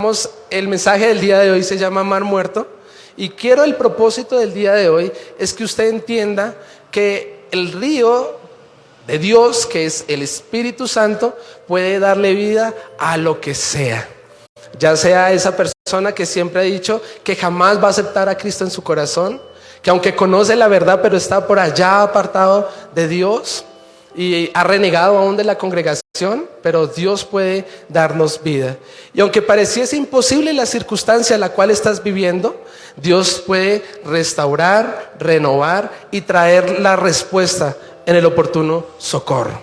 El mensaje del día de hoy se llama Mar Muerto y el propósito del día de hoy es que usted entienda que el río de Dios, que es el Espíritu Santo, puede darle vida a lo que sea. Ya sea esa persona que siempre ha dicho que jamás va a aceptar a Cristo en su corazón, que aunque conoce la verdad pero está por allá apartado de Dios y ha renegado aún de la congregación, pero Dios puede darnos vida. Y aunque pareciese imposible la circunstancia en la cual estás viviendo, Dios puede restaurar, renovar y traer la respuesta en el oportuno socorro.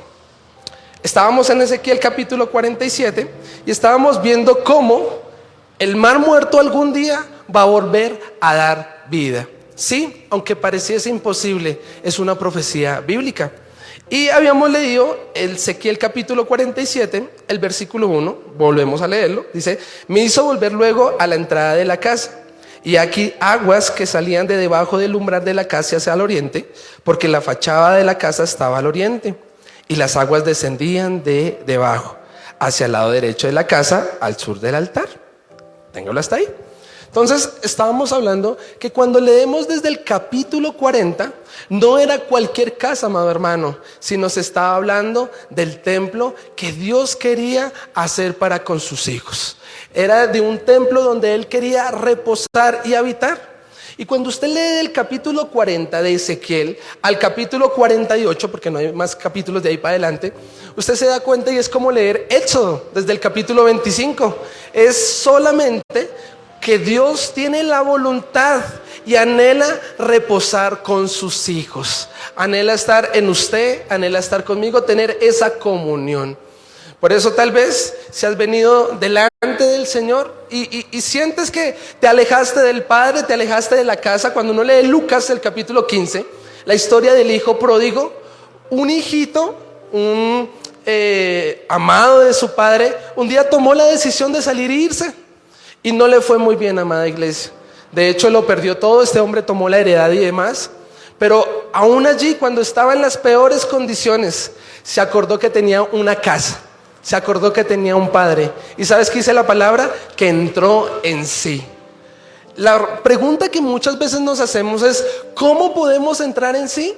Estábamos en Ezequiel capítulo 47 y estábamos viendo cómo el mar muerto algún día va a volver a dar vida. Sí, aunque pareciese imposible, es una profecía bíblica. Y habíamos leído Ezequiel capítulo 47, el versículo 1, volvemos a leerlo, dice: me hizo volver luego a la entrada de la casa, y aquí aguas que salían de debajo del umbral de la casa hacia el oriente, porque la fachada de la casa estaba al oriente, y las aguas descendían de debajo, hacia el lado derecho de la casa, al sur del altar. Téngalo hasta ahí. Entonces estábamos hablando que cuando leemos desde el capítulo 40, no era cualquier casa, amado hermano, sino se estaba hablando del templo que Dios quería hacer para con sus hijos. Era de un templo donde Él quería reposar y habitar. Y cuando usted lee del capítulo 40 de Ezequiel al capítulo 48, porque no hay más capítulos de ahí para adelante, usted se da cuenta y es como leer Éxodo desde el capítulo 25. Es solamente que Dios tiene la voluntad y anhela reposar con sus hijos. Anhela estar en usted, anhela estar conmigo, tener esa comunión. Por eso tal vez si has venido delante del Señor y sientes que te alejaste del Padre, te alejaste de la casa. Cuando uno lee Lucas el capítulo 15, la historia del hijo pródigo, un hijito, un amado de su padre, un día tomó la decisión de salir e irse. Y no le fue muy bien, amada iglesia. De hecho, lo perdió todo. Este hombre tomó la heredad y demás. Pero aún allí, cuando estaba en las peores condiciones, se acordó que tenía una casa. Se acordó que tenía un padre. ¿Y sabes qué dice la palabra? Que entró en sí. La pregunta que muchas veces nos hacemos es: ¿cómo podemos entrar en sí?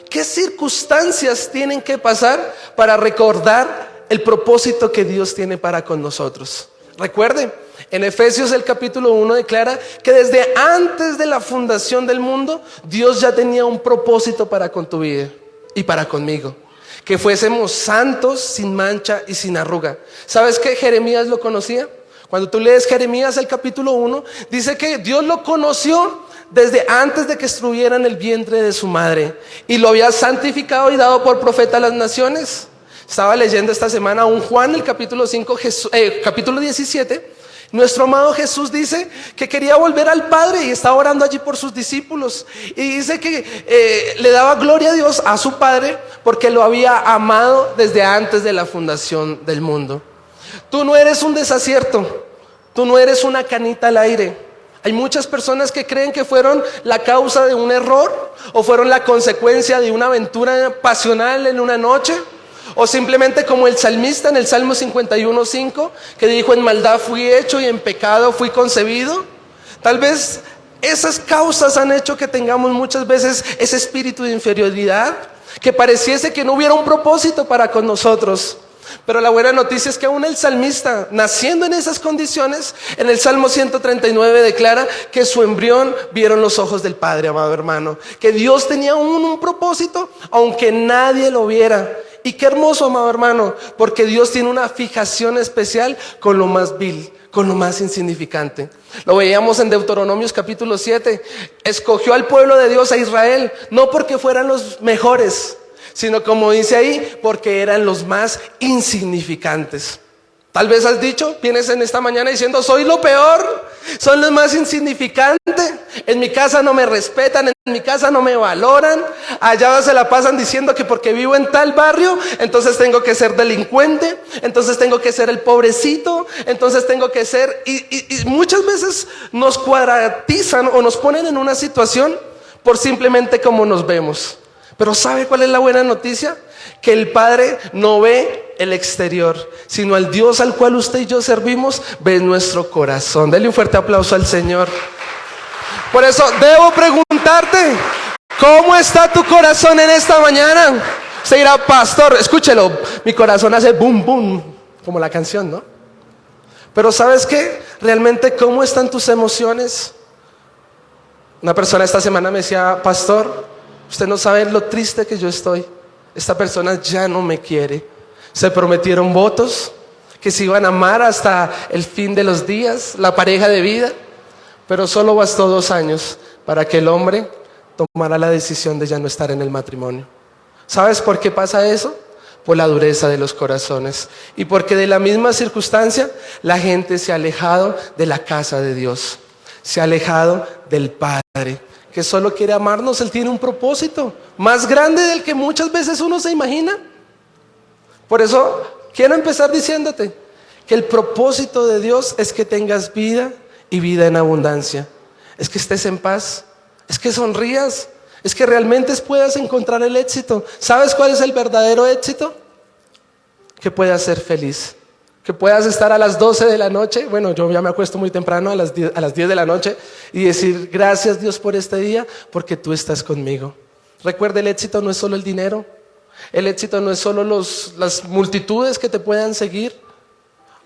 ¿Qué circunstancias tienen que pasar para recordar el propósito que Dios tiene para con nosotros? Recuerde, en Efesios el capítulo 1 declara que desde antes de la fundación del mundo, Dios ya tenía un propósito para con tu vida y para conmigo. Que fuésemos santos, sin mancha y sin arruga. ¿Sabes que Jeremías lo conocía? Cuando tú lees Jeremías el capítulo 1, dice que Dios lo conoció desde antes de que estuviera en el vientre de su madre, y lo había santificado y dado por profeta a las naciones. Estaba leyendo esta semana un Juan, el capítulo 5, capítulo 17. Nuestro amado Jesús dice que quería volver al Padre y estaba orando allí por sus discípulos. Y dice que le daba gloria a Dios, a su Padre, porque lo había amado desde antes de la fundación del mundo. Tú no eres un desacierto, tú no eres una canita al aire. Hay muchas personas que creen que fueron la causa de un error, o fueron la consecuencia de una aventura pasional en una noche, o simplemente como el salmista en el Salmo 51:5, que dijo: en maldad fui hecho y en pecado fui concebido. Tal vez esas causas han hecho que tengamos muchas veces ese espíritu de inferioridad, que pareciese que no hubiera un propósito para con nosotros. Pero la buena noticia es que aún el salmista, naciendo en esas condiciones, en el Salmo 139 declara que su embrión vieron los ojos del Padre, amado hermano. Que Dios tenía un propósito, aunque nadie lo viera. Y qué hermoso, amado hermano, porque Dios tiene una fijación especial con lo más vil, con lo más insignificante. Lo veíamos en Deuteronomios capítulo 7. Escogió al pueblo de Dios, a Israel, no porque fueran los mejores, sino, como dice ahí, porque eran los más insignificantes. Tal vez has dicho, vienes en esta mañana diciendo: soy lo peor, soy lo más insignificante, en mi casa no me respetan, en mi casa no me valoran, allá se la pasan diciendo que porque vivo en tal barrio, entonces tengo que ser delincuente, entonces tengo que ser el pobrecito, entonces tengo que ser... Y muchas veces nos cuadratizan o nos ponen en una situación por simplemente cómo nos vemos. Pero ¿sabe cuál es la buena noticia? que el Padre no ve el exterior, sino al Dios al cual usted y yo servimos, ve nuestro corazón. Dele un fuerte aplauso al Señor. Por eso debo preguntarte, ¿cómo está tu corazón en esta mañana? Usted dirá, pastor, escúchelo, mi corazón hace boom, boom, como la canción, ¿no? Pero ¿sabes qué? Realmente, ¿cómo están tus emociones? Una persona esta semana me decía, pastor, usted no sabe lo triste que yo estoy. Esta persona ya no me quiere. Se prometieron votos que se iban a amar hasta el fin de los días, la pareja de vida, pero solo bastó 2 años para que el hombre tomara la decisión de ya no estar en el matrimonio. ¿Sabes por qué pasa eso? Por la dureza de los corazones y porque de la misma circunstancia la gente se ha alejado de la casa de Dios, se ha alejado del Padre, que solo quiere amarnos. Él tiene un propósito más grande del que muchas veces uno se imagina. Por eso quiero empezar diciéndote que el propósito de Dios es que tengas vida y vida en abundancia, es que estés en paz, es que sonrías, es que realmente puedas encontrar el éxito. ¿Sabes cuál es el verdadero éxito? Que puedas ser feliz, que puedas estar a las 12 de la noche, bueno, yo ya me acuesto muy temprano, a las 10 de la noche, y decir, gracias Dios por este día, porque tú estás conmigo. Recuerda, el éxito no es solo el dinero, el éxito no es solo las multitudes que te puedan seguir,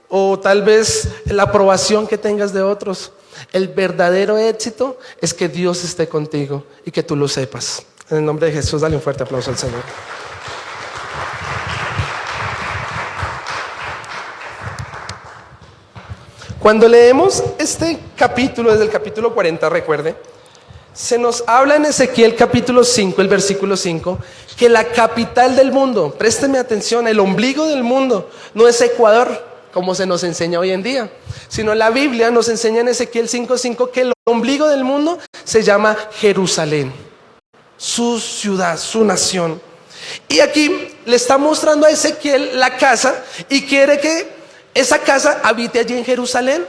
o tal vez la aprobación que tengas de otros. El verdadero éxito es que Dios esté contigo y que tú lo sepas. En el nombre de Jesús, dale un fuerte aplauso al Señor. Cuando leemos este capítulo, desde el capítulo 40, recuerde, se nos habla en Ezequiel capítulo 5, el versículo 5, que la capital del mundo, présteme atención, el ombligo del mundo no es Ecuador, como se nos enseña hoy en día, sino la Biblia nos enseña en Ezequiel 5:5 que el ombligo del mundo se llama Jerusalén, su ciudad, su nación. Y aquí le está mostrando a Ezequiel la casa y quiere que esa casa habite allí en Jerusalén.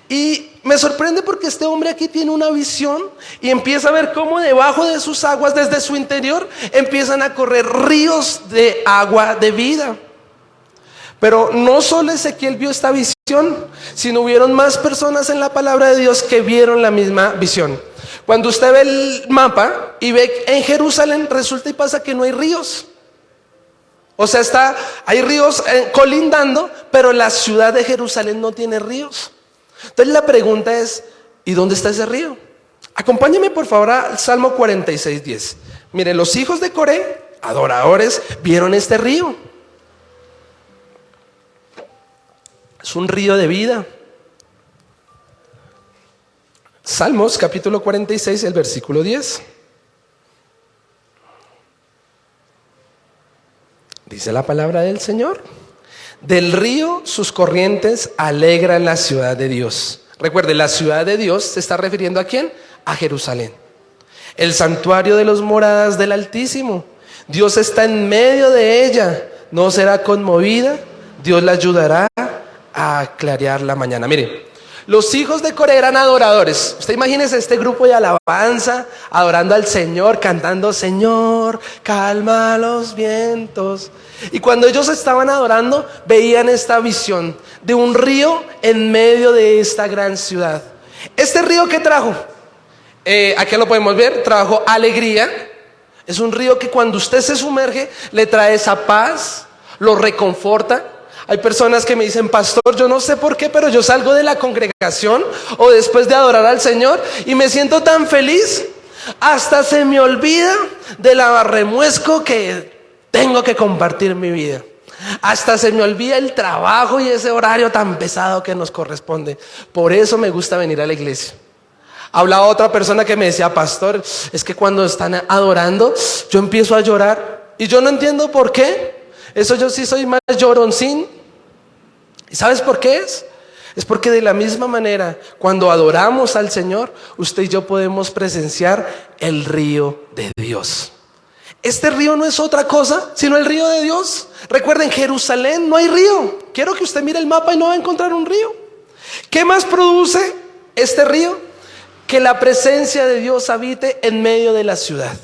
Y me sorprende porque este hombre aquí tiene una visión y empieza a ver cómo debajo de sus aguas, desde su interior, empiezan a correr ríos de agua de vida. Pero no solo Ezequiel vio esta visión, sino hubieron más personas en la palabra de Dios que vieron la misma visión. Cuando usted ve el mapa y ve en Jerusalén, resulta y pasa que no hay ríos. O sea, hay ríos colindando, pero la ciudad de Jerusalén no tiene ríos. Entonces la pregunta es, ¿y dónde está ese río? Acompáñeme por favor al Salmo 46:10. Mire, los hijos de Coré, adoradores, vieron este río. Es un río de vida. Salmos capítulo 46, el versículo 10. Dice la palabra del Señor: del río sus corrientes alegran la ciudad de Dios. Recuerde, la ciudad de Dios se está refiriendo ¿a quién? A Jerusalén, el santuario de los moradas del Altísimo. Dios está en medio de ella, no será conmovida, Dios la ayudará a clarear la mañana. Mire, los hijos de Coré eran adoradores. Usted imagínese este grupo de alabanza, adorando al Señor, cantando, Señor, calma los vientos. Y cuando ellos estaban adorando, veían esta visión de un río en medio de esta gran ciudad. ¿Este río qué trajo? Aquí lo podemos ver, trajo alegría. Es un río que cuando usted se sumerge, le trae esa paz, lo reconforta. Hay personas que me dicen, pastor, yo no sé por qué, pero yo salgo de la congregación o después de adorar al Señor y me siento tan feliz, hasta se me olvida de la remuesco que tengo que compartir mi vida. Hasta se me olvida el trabajo y ese horario tan pesado que nos corresponde. Por eso me gusta venir a la iglesia. Hablaba otra persona que me decía, pastor, es que cuando están adorando, yo empiezo a llorar y yo no entiendo por qué. Eso yo sí soy más lloroncín. ¿Y sabes por qué es? Es porque de la misma manera, cuando adoramos al Señor, usted y yo podemos presenciar el río de Dios. Este río no es otra cosa, sino el río de Dios. Recuerden, en Jerusalén no hay río. Quiero que usted mire el mapa y no va a encontrar un río. ¿Qué más produce este río? Que la presencia de Dios habite en medio de la ciudad.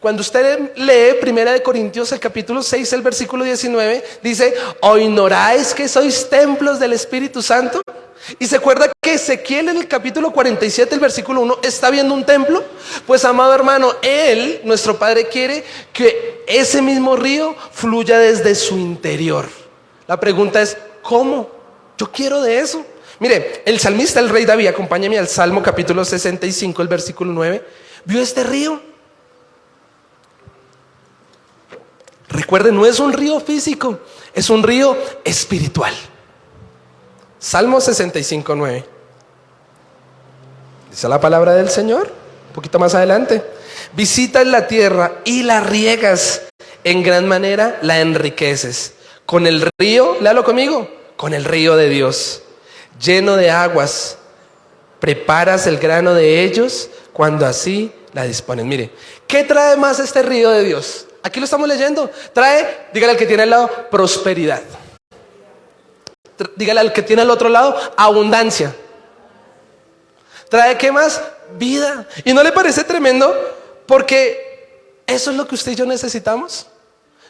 Cuando usted lee 1 Corintios el capítulo 6, el versículo 19, dice, ¿o ignoráis que sois templos del Espíritu Santo? Y se acuerda que Ezequiel en el capítulo 47, el versículo 1, está viendo un templo. Pues amado hermano, Él, nuestro Padre, quiere que ese mismo río fluya desde su interior. La pregunta es, ¿cómo? Yo quiero de eso. Mire, el salmista, el rey David, acompáñame al Salmo capítulo 65, el versículo 9, vio este río. Recuerden, no es un río físico, es un río espiritual. Salmo 65, 9. Dice la palabra del Señor, un poquito más adelante. Visitas la tierra y la riegas, en gran manera la enriqueces. Con el río, léalo conmigo, con el río de Dios, lleno de aguas, preparas el grano de ellos cuando así la disponen. Mire, ¿qué trae más este río de Dios? Aquí lo estamos leyendo. Trae, dígale al que tiene al lado, prosperidad. Dígale al que tiene al otro lado, abundancia. Trae, ¿qué más? Vida. ¿Y no le parece tremendo? Porque eso es lo que usted y yo necesitamos.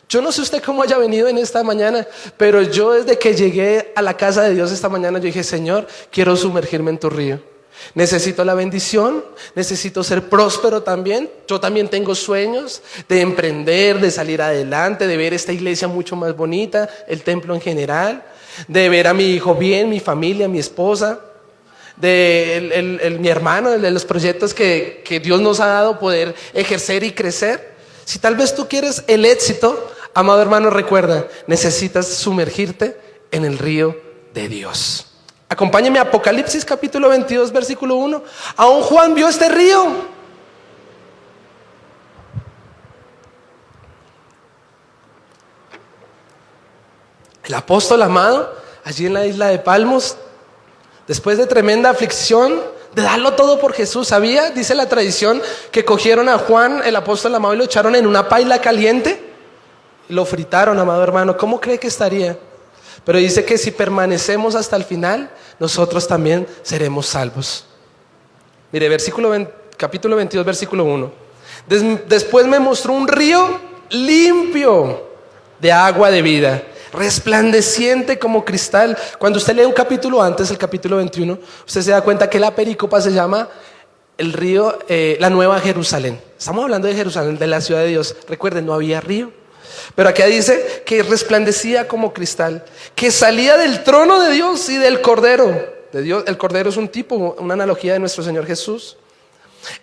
Yo no sé usted cómo haya venido en esta mañana, pero yo desde que llegué a la casa de Dios esta mañana, yo dije, Señor, quiero sumergirme en tu río. Necesito la bendición, necesito ser próspero también. Yo también tengo sueños de emprender, de salir adelante, de ver esta iglesia mucho más bonita, el templo en general, de ver a mi hijo bien, mi familia, mi esposa, de mi hermano, de los proyectos que Dios nos ha dado poder ejercer y crecer. Si tal vez tú quieres el éxito, amado hermano, recuerda, necesitas sumergirte en el río de Dios. Acompáñame a Apocalipsis capítulo 22, versículo 1. Aún Juan vio este río. El apóstol amado, allí en la isla de Palmos, después de tremenda aflicción, de darlo todo por Jesús, ¿sabía? Dice la tradición que cogieron a Juan, el apóstol amado, y lo echaron en una paila caliente y lo fritaron, amado hermano. ¿Cómo cree que estaría? Pero dice que si permanecemos hasta el final, nosotros también seremos salvos. Mire, capítulo 22, versículo 1. Después me mostró un río limpio de agua de vida, resplandeciente como cristal. Cuando usted lee un capítulo antes, el capítulo 21, usted se da cuenta que la pericopa se llama el río, la Nueva Jerusalén. Estamos hablando de Jerusalén, de la ciudad de Dios. Recuerden, no había río. Pero aquí dice que resplandecía como cristal, que salía del trono de Dios y del Cordero de Dios. El Cordero es un tipo, una analogía de nuestro Señor Jesús.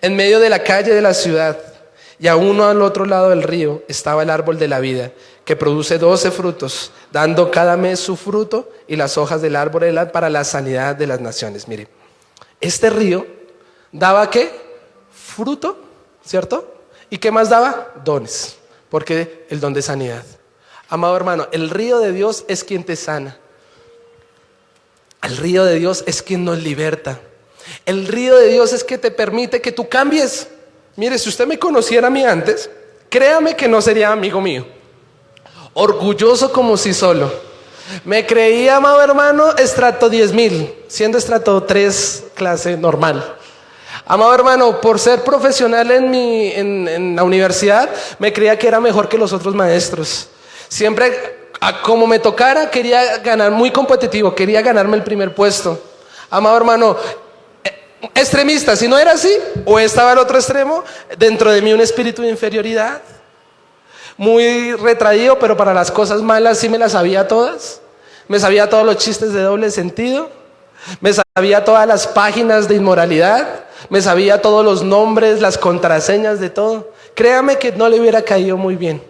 En medio de la calle de la ciudad y a uno al otro lado del río estaba el árbol de la vida, que produce 12 frutos, dando cada mes su fruto, y las hojas del árbol para la sanidad de las naciones. Mire, este río daba ¿qué? Fruto, ¿cierto? ¿Y qué más daba? Dones. Porque el don de sanidad. Amado hermano, el río de Dios es quien te sana. El río de Dios es quien nos liberta. El río de Dios es que te permite que tú cambies. Mire, si usted me conociera a mí antes, créame que no sería amigo mío. Orgulloso como si solo. Me creía, amado hermano, estrato 10,000, siendo estrato 3 clase normal. Amado hermano, por ser profesional en la universidad, me creía que era mejor que los otros maestros. Siempre, como me tocara, quería ganar, muy competitivo, quería ganarme el primer puesto. Amado hermano, extremista, si no era así, o estaba al otro extremo, dentro de mí un espíritu de inferioridad. Muy retraído, pero para las cosas malas sí me las sabía todas. Me sabía todos los chistes de doble sentido. Me sabía todas las páginas de inmoralidad. Me sabía todos los nombres, las contraseñas de todo. Créame que no le hubiera caído muy bien.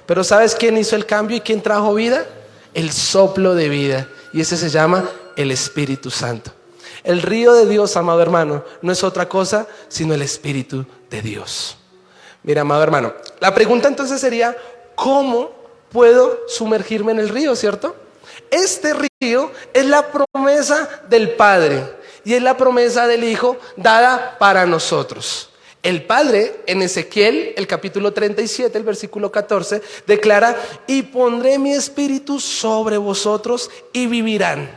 Pero ¿sabes quién hizo el cambio y quién trajo vida? El soplo de vida. Y ese se llama el Espíritu Santo. El río de Dios, amado hermano, no es otra cosa sino el Espíritu de Dios. Mira, amado hermano, la pregunta entonces sería, ¿cómo puedo sumergirme en el río, cierto? Este río es la promesa del Padre y es la promesa del Hijo dada para nosotros. El Padre en Ezequiel, el capítulo 37, el versículo 14, declara, y pondré mi espíritu sobre vosotros y vivirán.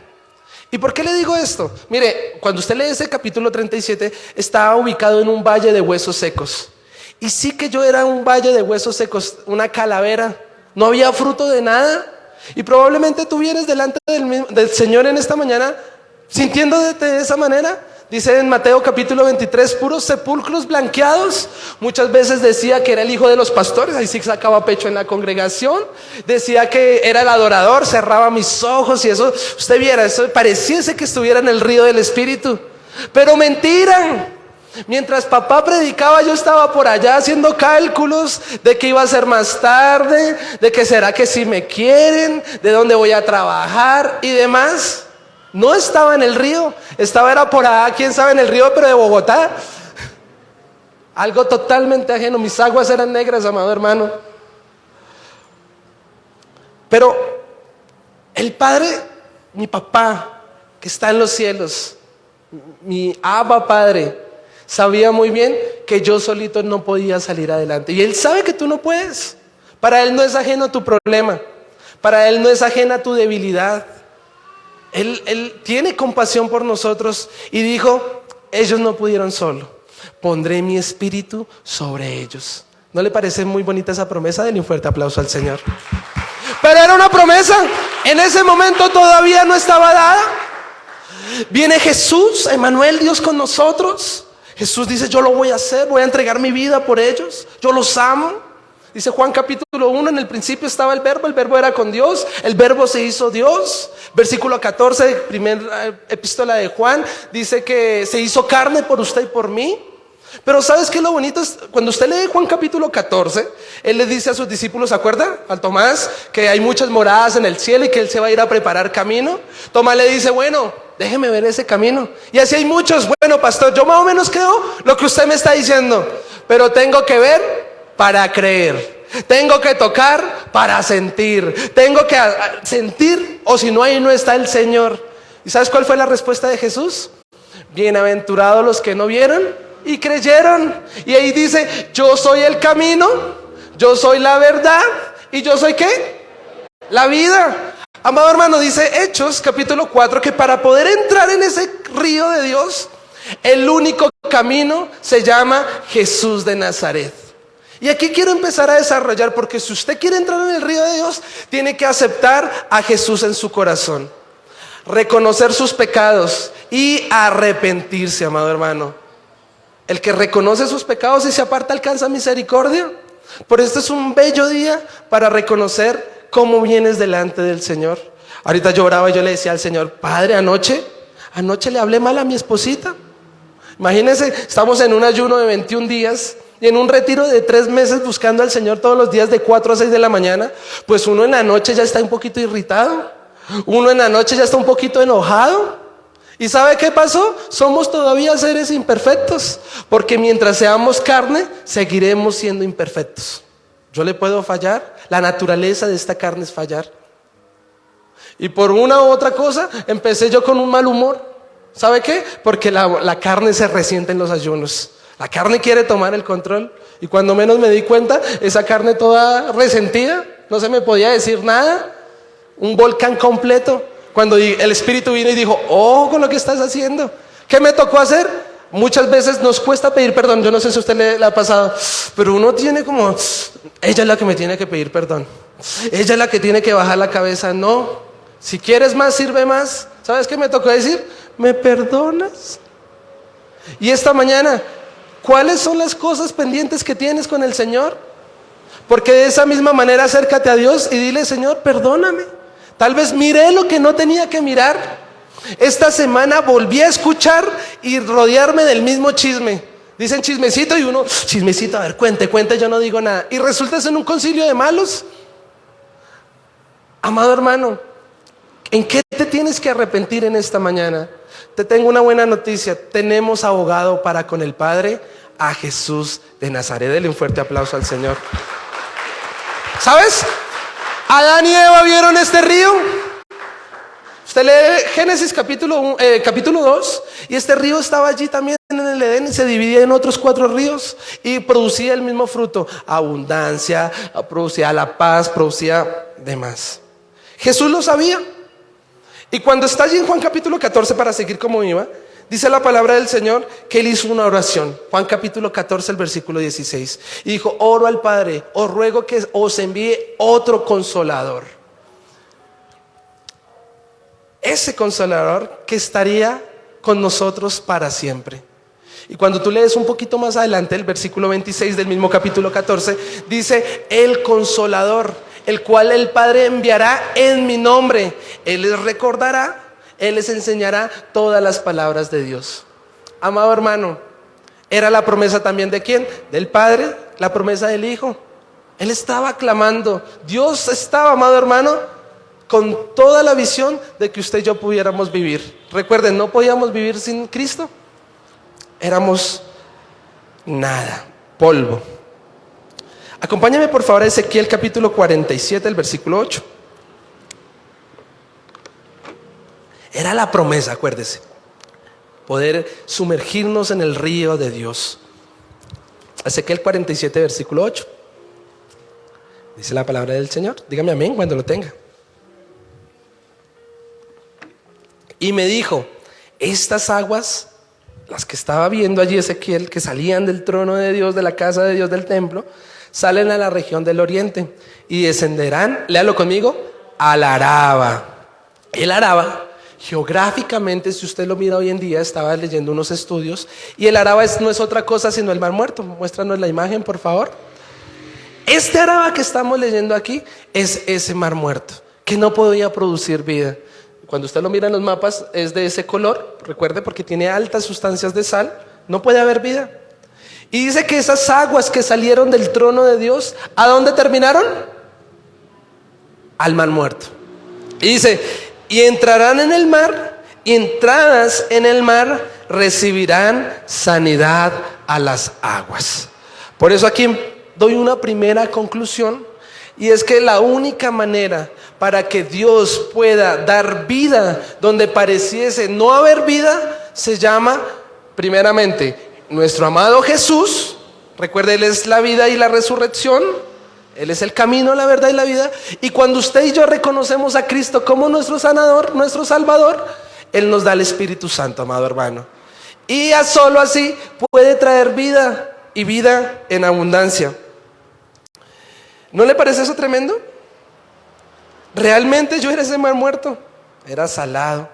¿Y por qué le digo esto? Mire, cuando usted lee ese capítulo 37, está ubicado en un valle de huesos secos. Y sí que yo era un valle de huesos secos, una calavera, no había fruto de nada. Y probablemente tú vienes delante del Señor en esta mañana sintiéndote de esa manera. Dice en Mateo capítulo 23, puros sepulcros blanqueados. Muchas veces decía que era el hijo de los pastores, ahí sí sacaba pecho en la congregación. Decía que era el adorador, cerraba mis ojos y eso, usted viera, eso pareciese que estuviera en el río del Espíritu. Pero mentira. Mientras papá predicaba, yo estaba por allá haciendo cálculos de qué iba a ser más tarde, de qué será que si me quieren, de dónde voy a trabajar y demás. No estaba en el río, era por allá, quién sabe, en el río, pero de Bogotá. Algo totalmente ajeno, mis aguas eran negras, amado hermano. Pero el Padre, mi papá, que está en los cielos, mi Abba Padre, sabía muy bien que yo solito no podía salir adelante. Y Él sabe que tú no puedes. Para Él no es ajeno tu problema. Para Él no es ajena tu debilidad. Él tiene compasión por nosotros y dijo, ellos no pudieron solo. Pondré mi espíritu sobre ellos. ¿No le parece muy bonita esa promesa? Denle un fuerte aplauso al Señor. Pero era una promesa. En ese momento todavía no estaba dada. Viene Jesús, Emmanuel, Dios con nosotros. Jesús dice, yo lo voy a hacer, voy a entregar mi vida por ellos, yo los amo. Dice Juan capítulo 1, en el principio estaba el verbo era con Dios, el verbo se hizo Dios. Versículo 14, primera epístola de Juan, dice que se hizo carne por usted y por mí. Pero ¿sabes qué? Lo bonito es, cuando usted lee Juan capítulo 14, Él le dice a sus discípulos, ¿se acuerda? Al Tomás, que hay muchas moradas en el cielo y que Él se va a ir a preparar camino. Tomás le dice, bueno, déjeme ver ese camino. Y así hay muchos, bueno, pastor, yo más o menos creo lo que usted me está diciendo, pero tengo que ver para creer. Tengo que tocar para sentir. Tengo que sentir, o si no, ahí no está el Señor. ¿Y sabes cuál fue la respuesta de Jesús? Bienaventurados los que no vieron y creyeron. Y ahí dice, yo soy el camino, yo soy la verdad y yo soy ¿qué? La vida. Amado hermano, dice Hechos capítulo 4 que para poder entrar en ese río de Dios, el único camino se llama Jesús de Nazaret. Y aquí quiero empezar a desarrollar, porque si usted quiere entrar en el río de Dios, tiene que aceptar a Jesús en su corazón, reconocer sus pecados y arrepentirse, amado hermano. El que reconoce sus pecados y se aparta alcanza misericordia. Por esto es un bello día para reconocer cómo vienes delante del Señor. Ahorita yo oraba y yo le decía al Señor, Padre, anoche le hablé mal a mi esposita. Imagínense, estamos en un ayuno de 21 días y en un retiro de 3 meses buscando al Señor todos los días de 4 a 6 de la mañana. Pues uno en la noche ya está un poquito irritado, uno en la noche ya está un poquito enojado. ¿Y sabe qué pasó? Somos todavía seres imperfectos, porque mientras seamos carne, seguiremos siendo imperfectos. Yo le puedo fallar, la naturaleza de esta carne es fallar. Y por una u otra cosa, empecé yo con un mal humor. ¿Sabe qué? Porque la carne se resiente en los ayunos. La carne quiere tomar el control. Y cuando menos me di cuenta, esa carne toda resentida, no se me podía decir nada. Un volcán completo. Cuando el Espíritu vino y dijo, oh, con lo que estás haciendo. ¿Qué me tocó hacer? Muchas veces nos cuesta pedir perdón. Yo no sé si a usted le ha pasado, pero uno tiene como, ella es la que me tiene que pedir perdón. Ella es la que tiene que bajar la cabeza. No, si quieres más, sirve más. ¿Sabes qué me tocó decir? ¿Me perdonas? Y esta mañana, ¿cuáles son las cosas pendientes que tienes con el Señor? Porque de esa misma manera acércate a Dios y dile, Señor, perdóname. Tal vez miré lo que no tenía que mirar. Esta semana volví a escuchar y rodearme del mismo chisme. Dicen chismecito y uno, chismecito, a ver, cuente, yo no digo nada. Y resulta en un concilio de malos. Amado hermano, ¿en qué te tienes que arrepentir en esta mañana? Te tengo una buena noticia. Tenemos abogado para con el Padre, a Jesús de Nazaret. Dele un fuerte aplauso al Señor. ¿Sabes? Adán y Eva vieron este río. Usted lee Génesis capítulo 2 y este río estaba allí también en el Edén y se dividía en otros 4 ríos y producía el mismo fruto, abundancia, producía la paz, producía demás. Jesús lo sabía. Y cuando está allí en Juan capítulo 14, para seguir como iba, Dice la palabra del Señor que él hizo una oración. Juan capítulo 14, el versículo 16. Y dijo, oro al Padre, os ruego que os envíe otro consolador. Ese consolador que estaría con nosotros para siempre. Y cuando tú lees un poquito más adelante, el versículo 26 del mismo capítulo 14, dice, el consolador, el cual el Padre enviará en mi nombre. Él les recordará, Él les enseñará todas las palabras de Dios. Amado hermano, era la promesa también de ¿quién? Del Padre, la promesa del Hijo. Él estaba clamando, Dios estaba, amado hermano, con toda la visión de que usted y yo pudiéramos vivir. Recuerden, no podíamos vivir sin Cristo. Éramos nada, polvo. Acompáñame por favor a Ezequiel capítulo 47, el versículo 8. Era la promesa, acuérdese, poder sumergirnos en el río de Dios. Ezequiel 47, versículo 8. Dice la palabra del Señor. Dígame amén cuando lo tenga. Y me dijo, estas aguas, las que estaba viendo allí Ezequiel, que salían del trono de Dios, de la casa de Dios, del templo, salen a la región del oriente y descenderán, léalo conmigo, al Araba. El Araba, geográficamente, si usted lo mira hoy en día, estaba leyendo unos estudios, y el Araba no es otra cosa sino el Mar Muerto. Muéstranos la imagen, por favor. Este Araba que estamos leyendo aquí es ese Mar Muerto, que no podía producir vida. Cuando usted lo mira en los mapas, es de ese color, recuerde, porque tiene altas sustancias de sal, no puede haber vida. Y dice que esas aguas que salieron del trono de Dios, ¿a dónde terminaron? Al Mar Muerto. Y dice, y entrarán en el mar, y entradas en el mar recibirán sanidad a las aguas. Por eso aquí doy una primera conclusión, y es que la única manera para que Dios pueda dar vida donde pareciese no haber vida, se llama, primeramente, nuestro amado Jesús. Recuerde, Él es la vida y la resurrección. Él es el camino, la verdad y la vida. Y cuando usted y yo reconocemos a Cristo como nuestro sanador, nuestro salvador, Él nos da el Espíritu Santo, amado hermano. Y solo así puede traer vida, y vida en abundancia. ¿No le parece eso tremendo? Realmente yo era ese Mar Muerto, era salado.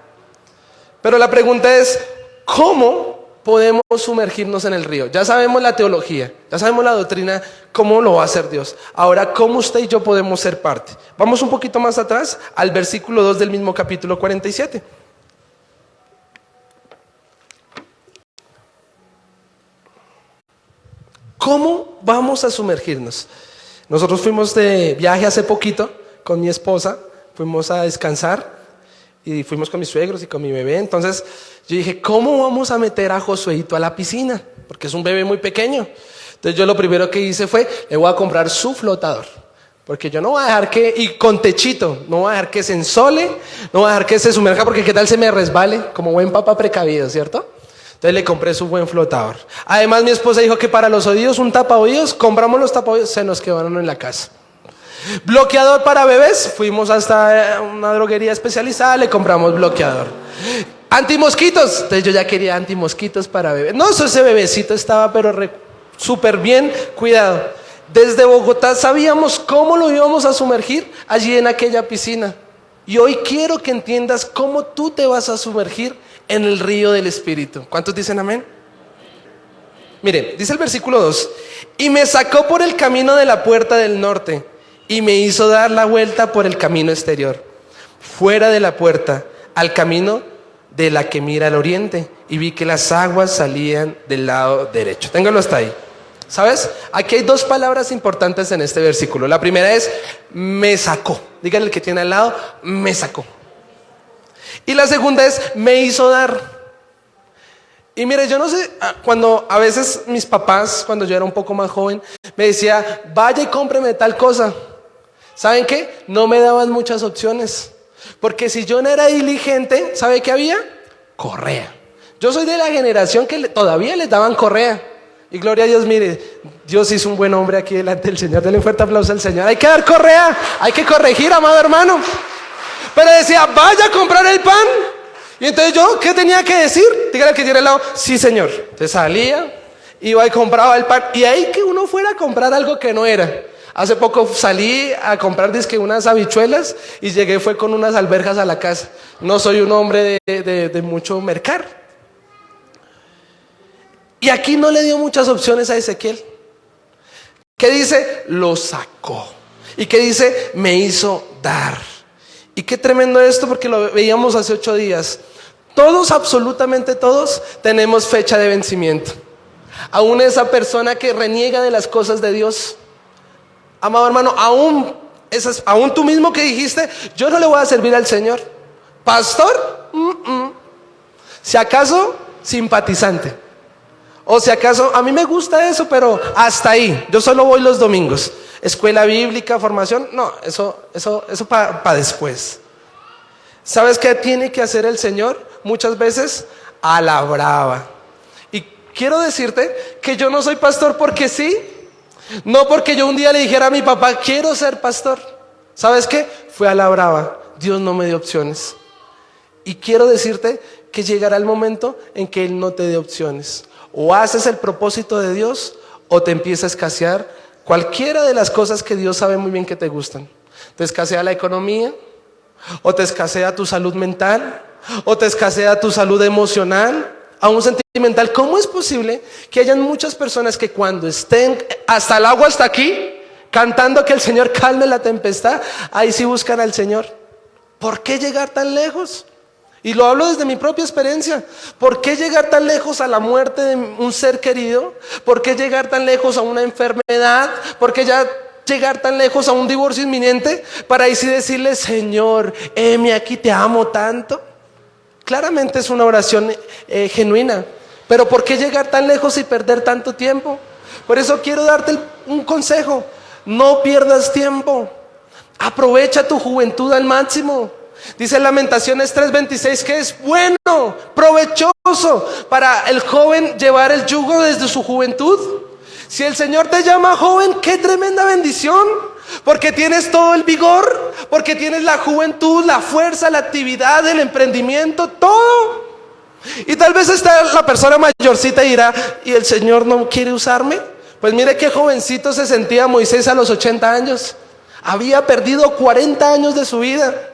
Pero la pregunta es, ¿cómo podemos sumergirnos en el río? Ya sabemos la teología, ya sabemos la doctrina, cómo lo va a hacer Dios. Ahora, ¿cómo usted y yo podemos ser parte? Vamos un poquito más atrás, al versículo 2 del mismo capítulo 47. ¿Cómo vamos a sumergirnos? Nosotros fuimos de viaje hace poquito con mi esposa, fuimos a descansar y fuimos con mis suegros y con mi bebé. Entonces yo dije, ¿cómo vamos a meter a Josueito a la piscina? Porque es un bebé muy pequeño. Entonces yo lo primero que hice fue, le voy a comprar su flotador, porque yo no voy a dejar que, y con techito, no voy a dejar que se ensole, no voy a dejar que se sumerja, porque qué tal se me resbale, como buen papá precavido, ¿cierto? Entonces le compré su buen flotador. Además mi esposa dijo que para los oídos un tapaoídos, compramos los tapaoídos, se nos quedaron en la casa. Bloqueador para bebés, fuimos hasta una droguería especializada, le compramos bloqueador. Antimosquitos, entonces yo ya quería antimosquitos para bebés. No, ese bebecito estaba pero súper bien cuidado. Desde Bogotá sabíamos cómo lo íbamos a sumergir allí en aquella piscina. Y hoy quiero que entiendas cómo tú te vas a sumergir en el río del Espíritu. ¿Cuántos dicen amén? Mire, dice el versículo 2, y me sacó por el camino de la puerta del norte, y me hizo dar la vuelta por el camino exterior, fuera de la puerta, al camino de la que mira al oriente, y vi que las aguas salían del lado derecho. Téngalo hasta ahí. ¿Sabes? Aquí hay dos palabras importantes en este versículo. La primera es, me sacó. Dígale al que tiene al lado, me sacó. Y la segunda es, me hizo dar. Y mire, yo no sé, cuando a veces mis papás, cuando yo era un poco más joven, me decía, vaya y cómpreme tal cosa. ¿Saben qué? No me daban muchas opciones. Porque si yo no era diligente, ¿sabe qué había? Correa. Yo soy de la generación que todavía les daban correa. Y gloria a Dios, mire, Dios hizo un buen hombre aquí delante del Señor. Denle un fuerte aplauso al Señor. Hay que dar correa, hay que corregir, amado hermano. Pero decía, vaya a comprar el pan. Y entonces yo, ¿qué tenía que decir? Dígale que tiene al lado, sí señor. Entonces salía, iba y compraba el pan. Y ahí que uno fuera a comprar algo que no era. Hace poco salí a comprar dizque unas habichuelas y llegué fue con unas alberjas a la casa. No soy un hombre de mucho mercar. Y aquí no le dio muchas opciones a Ezequiel. ¿Qué dice? Lo sacó. ¿Y qué dice? Me hizo dar. Y qué tremendo esto, porque lo veíamos hace 8 días. Todos, absolutamente todos, tenemos fecha de vencimiento. Aún esa persona que reniega de las cosas de Dios. Amado hermano, aún tú mismo que dijiste, yo no le voy a servir al Señor. Pastor, si acaso, simpatizante. O si acaso, a mí me gusta eso, pero hasta ahí. Yo solo voy los domingos. Escuela bíblica, formación, no, eso para después. ¿Sabes qué tiene que hacer el Señor? Muchas veces a la brava. Y quiero decirte que yo no soy pastor porque sí. No porque yo un día le dijera a mi papá, quiero ser pastor. ¿Sabes qué? Fue a la brava. Dios no me dio opciones. Y quiero decirte que llegará el momento en que Él no te dé opciones. O haces el propósito de Dios o te empieza a escasear cualquiera de las cosas que Dios sabe muy bien que te gustan. Te escasea la economía, o te escasea tu salud mental, o te escasea tu salud emocional, aún sentimental. ¿Cómo es posible que hayan muchas personas que cuando estén hasta el agua, hasta aquí, cantando que el Señor calme la tempestad, ahí sí buscan al Señor? ¿Por qué llegar tan lejos? Y lo hablo desde mi propia experiencia. ¿Por qué llegar tan lejos a la muerte de un ser querido? ¿Por qué llegar tan lejos a una enfermedad? ¿Por qué llegar tan lejos a un divorcio inminente? Para ahí sí decirle, Señor, heme aquí, te amo tanto. Claramente es una oración genuina. Pero ¿por qué llegar tan lejos y perder tanto tiempo? Por eso quiero darte un consejo. No pierdas tiempo. Aprovecha tu juventud al máximo. Dice Lamentaciones 3:26 que es bueno, provechoso para el joven llevar el yugo desde su juventud. Si el Señor te llama joven, qué tremenda bendición, porque tienes todo el vigor, porque tienes la juventud, la fuerza, la actividad, el emprendimiento, todo. Y tal vez está la persona mayorcita y dirá, ¿y el Señor no quiere usarme? Pues mire qué jovencito se sentía Moisés a los 80 años. Había perdido 40 años de su vida.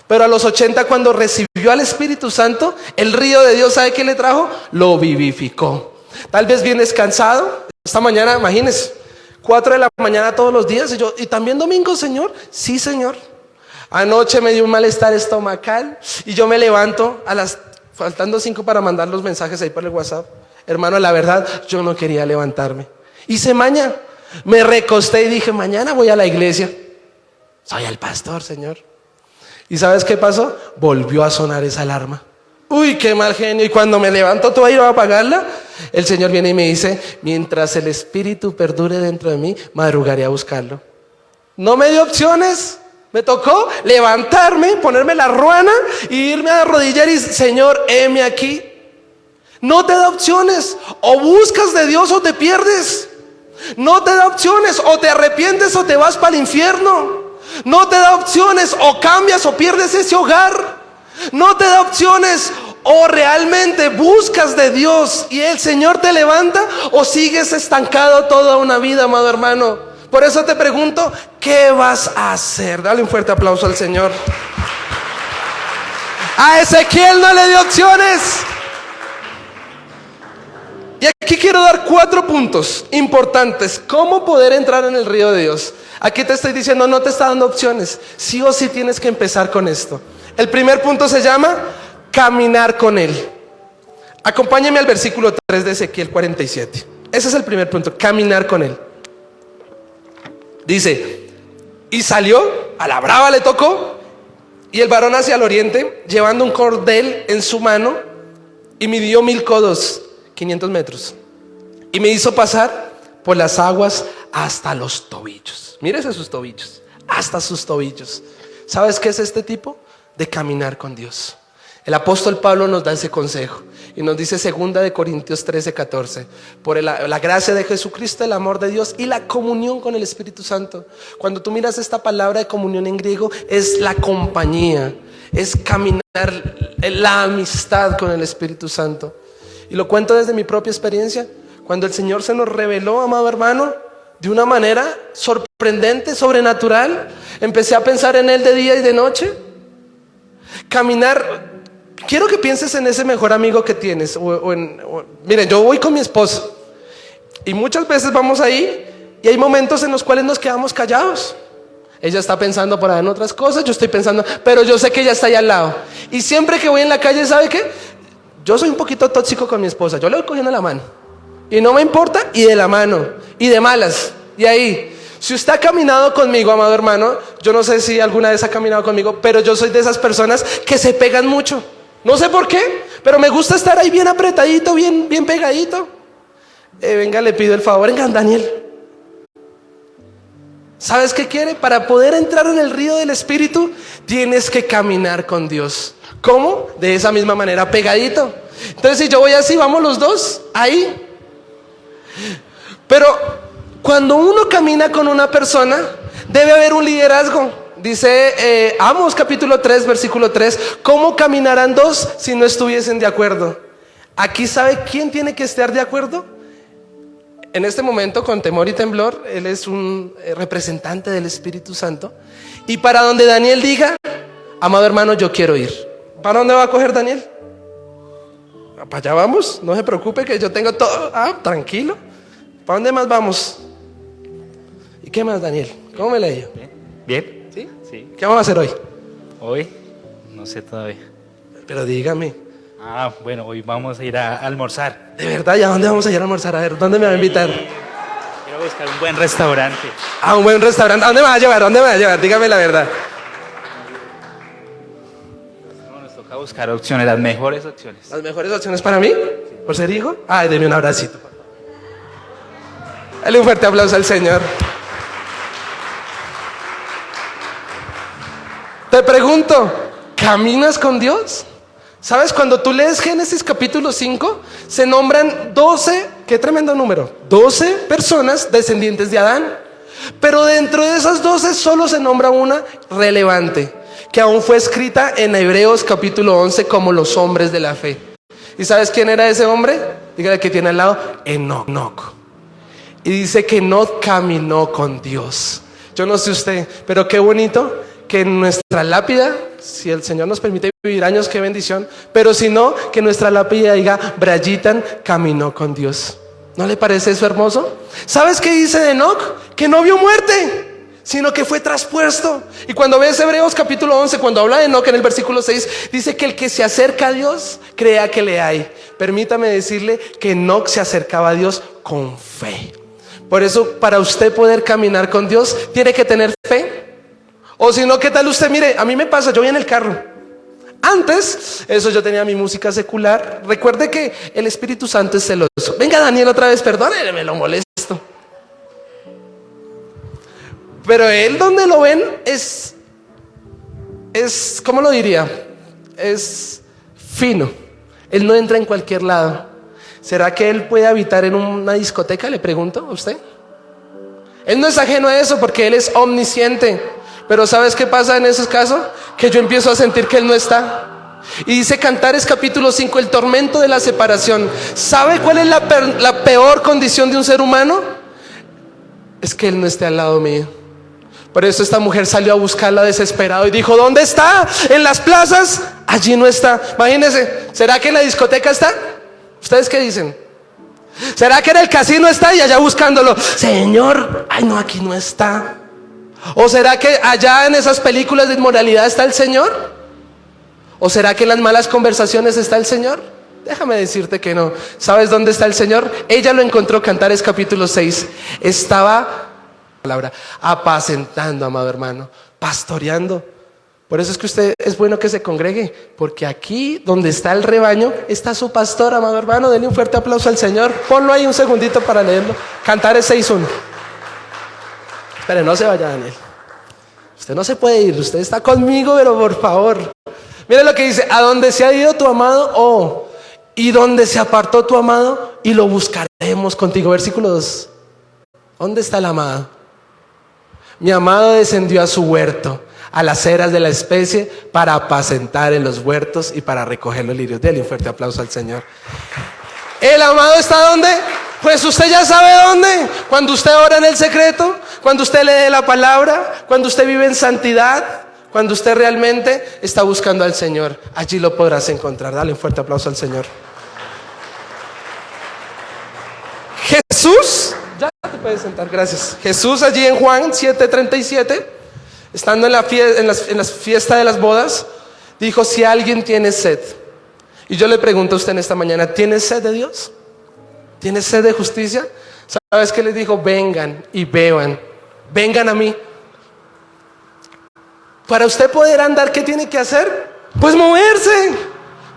Pero a los 80, cuando recibió al Espíritu Santo, el río de Dios, ¿sabe qué le trajo? Lo vivificó. Tal vez vienes cansado. Esta mañana, imagínese, 4 de la mañana todos los días. ¿Y también domingo, Señor? Sí, Señor. Anoche me dio un malestar estomacal y yo me levanto faltando 5 para mandar los mensajes ahí por el WhatsApp. Hermano, la verdad, yo no quería levantarme. Hice maña. Me recosté y dije, mañana voy a la iglesia. Soy el pastor, Señor. ¿Y sabes qué pasó? Volvió a sonar esa alarma. Uy, qué mal genio. Y cuando me levanto toda y voy a apagarla, el Señor viene y me dice, mientras el Espíritu perdure dentro de mí, madrugaré a buscarlo. No me dio opciones. Me tocó levantarme, ponerme la ruana y irme a arrodillar y Señor, heme aquí. No te da opciones. O buscas de Dios o te pierdes. No te da opciones. O te arrepientes o te vas para el infierno. No te da opciones, o cambias o pierdes ese hogar. No te da opciones, o realmente buscas de Dios y el Señor te levanta, o sigues estancado toda una vida, amado hermano. Por eso te pregunto, ¿qué vas a hacer? Dale un fuerte aplauso al Señor. A Ezequiel no le dio opciones. Y aquí quiero dar 4 puntos importantes. ¿Cómo poder entrar en el río de Dios? Aquí te estoy diciendo, no te está dando opciones. Sí o sí tienes que empezar con esto. El primer punto se llama caminar con Él. Acompáñame al versículo 3 de Ezequiel 47. Ese es el primer punto, caminar con Él. Dice, y salió, a la brava le tocó, y el varón hacia el oriente, llevando un cordel en su mano, y midió 1000 codos, 500 metros. Y me hizo pasar por las aguas hasta los tobillos. Mírese sus tobillos, hasta sus tobillos. ¿Sabes qué es este tipo? De caminar con Dios. El apóstol Pablo nos da ese consejo y nos dice 2 Corintios 13:14, por la gracia de Jesucristo, el amor de Dios y la comunión con el Espíritu Santo. Cuando tú miras esta palabra de comunión en griego, es la compañía, es caminar en la amistad con el Espíritu Santo. Y lo cuento desde mi propia experiencia. Cuando el Señor se nos reveló, amado hermano, de una manera sorprendente, sobrenatural, empecé a pensar en Él de día y de noche. Caminar, quiero que pienses en ese mejor amigo que tienes. Miren, yo voy con mi esposa y muchas veces vamos ahí y hay momentos en los cuales nos quedamos callados. Ella está pensando por ahí en otras cosas, yo estoy pensando, pero yo sé que ella está ahí al lado. Y siempre que voy en la calle, ¿sabe qué? Yo soy un poquito tóxico con mi esposa, yo le voy cogiendo la mano. Y no me importa, y de la mano, y de malas. Y ahí, si usted ha caminado conmigo, amado hermano, yo no sé si alguna vez ha caminado conmigo, pero yo soy de esas personas que se pegan mucho. No sé por qué, pero me gusta estar ahí bien apretadito, bien pegadito. Venga, le pido el favor, venga, Daniel. ¿Sabes qué quiere? Para poder entrar en el río del Espíritu, tienes que caminar con Dios. ¿Cómo? De esa misma manera, pegadito. Entonces, si yo voy así, vamos los dos, ahí. Pero cuando uno camina con una persona, debe haber un liderazgo. Dice Amos capítulo 3, versículo 3, ¿cómo caminarán dos si no estuviesen de acuerdo? Aquí, ¿sabe quién tiene que estar de acuerdo? En este momento, con temor y temblor, él es un representante del Espíritu Santo. Y para donde Daniel diga, amado hermano, yo quiero ir. ¿Para dónde va a coger Daniel? Para allá vamos, no se preocupe que yo tengo todo. Tranquilo. ¿Para dónde más vamos? ¿Y qué más, Daniel? ¿Cómo me leí? Bien. ¿Sí? Sí. ¿Qué vamos a hacer hoy? Hoy, no sé todavía. Pero dígame. Bueno, hoy vamos a ir a almorzar. ¿De verdad? ¿Y a dónde vamos a ir a almorzar? A ver, ¿dónde me va a invitar? Quiero buscar un buen restaurante. A un buen restaurante. ¿A dónde me va a llevar? ¿A dónde me va a llevar? Dígame la verdad. No, nos toca buscar opciones, las mejores opciones. ¿Las mejores opciones para mí? ¿Por ser hijo? Ay, deme un abracito. Dale un fuerte aplauso al Señor. Te pregunto, ¿caminas con Dios? ¿Sabes? Cuando tú lees Génesis capítulo 5, se nombran 12, qué tremendo número, 12 personas descendientes de Adán. Pero dentro de esas 12 solo se nombra una relevante, que aún fue escrita en Hebreos capítulo 11 como los hombres de la fe. ¿Y sabes quién era ese hombre? Dígale que tiene al lado, Enoc. Y dice que Enoc caminó con Dios. Yo no sé usted, pero qué bonito que en nuestra lápida, si el Señor nos permite vivir años, qué bendición. Pero si no, que nuestra lápida diga, Brayitan caminó con Dios. ¿No le parece eso hermoso? ¿Sabes qué dice de Enoc? Que no vio muerte, sino que fue traspuesto. Y cuando ves Hebreos capítulo 11, cuando habla de Enoc en el versículo 6, dice que el que se acerca a Dios, crea que le hay. Permítame decirle que Enoc se acercaba a Dios con fe. Por eso, para usted poder caminar con Dios, tiene que tener fe. O si no, ¿qué tal usted? Mire, a mí me pasa, yo voy en el carro. Antes, eso yo tenía mi música secular. Recuerde que el Espíritu Santo es celoso. Venga, Daniel, otra vez, perdóneme, me lo molesto. Pero él, donde lo ven, es, ¿cómo lo diría? Es fino. Él no entra en cualquier lado. ¿Será que él puede habitar en una discoteca? Le pregunto a usted. Él no es ajeno a eso porque él es omnisciente. Pero ¿sabes qué pasa en esos casos? Que yo empiezo a sentir que él no está. Y dice Cantares capítulo 5, el tormento de la separación. ¿Sabe cuál es la peor condición de un ser humano? Es que él no esté al lado mío. Por eso esta mujer salió a buscarla desesperado y dijo, ¿dónde está? En las plazas, allí no está. Imagínense, ¿será que en la discoteca está? ¿Ustedes qué dicen? ¿Será que en el casino está y allá buscándolo? Señor, ay no, aquí no está. ¿O será que allá en esas películas de inmoralidad está el Señor? ¿O será que en las malas conversaciones está el Señor? Déjame decirte que no. ¿Sabes dónde está el Señor? Ella lo encontró, Cantares capítulo 6. Estaba, apacentando, amado hermano, pastoreando. Por eso es que usted es bueno que se congregue, porque aquí donde está el rebaño está su pastor, amado hermano. Denle un fuerte aplauso al Señor. Ponlo ahí un segundito para leerlo. Cantares 6:1. Pero no se vaya, Daniel. Usted no se puede ir, usted está conmigo, pero por favor. Mire lo que dice, a donde se ha ido tu amado, y donde se apartó tu amado, y lo buscaremos contigo. Versículo 2. ¿Dónde está el amado? Mi amado descendió a su huerto, a las eras de la especie, para apacentar en los huertos y para recoger los lirios. Dele un fuerte aplauso al Señor. ¿El amado está dónde? Pues usted ya sabe dónde. Cuando usted ora en el secreto, cuando usted lee la palabra, cuando usted vive en santidad, cuando usted realmente está buscando al Señor, allí lo podrás encontrar. Dale un fuerte aplauso al Señor. Jesús, ya te puedes sentar, gracias. Jesús allí en Juan 7:37, estando en la fiesta de las bodas, dijo: si alguien tiene sed. Y yo le pregunto a usted en esta mañana: ¿tiene sed de Dios? ¿Tiene sed de justicia? ¿Sabes qué les dijo? Vengan y beban, vengan a mí. Para usted poder andar, ¿qué tiene que hacer? Pues moverse,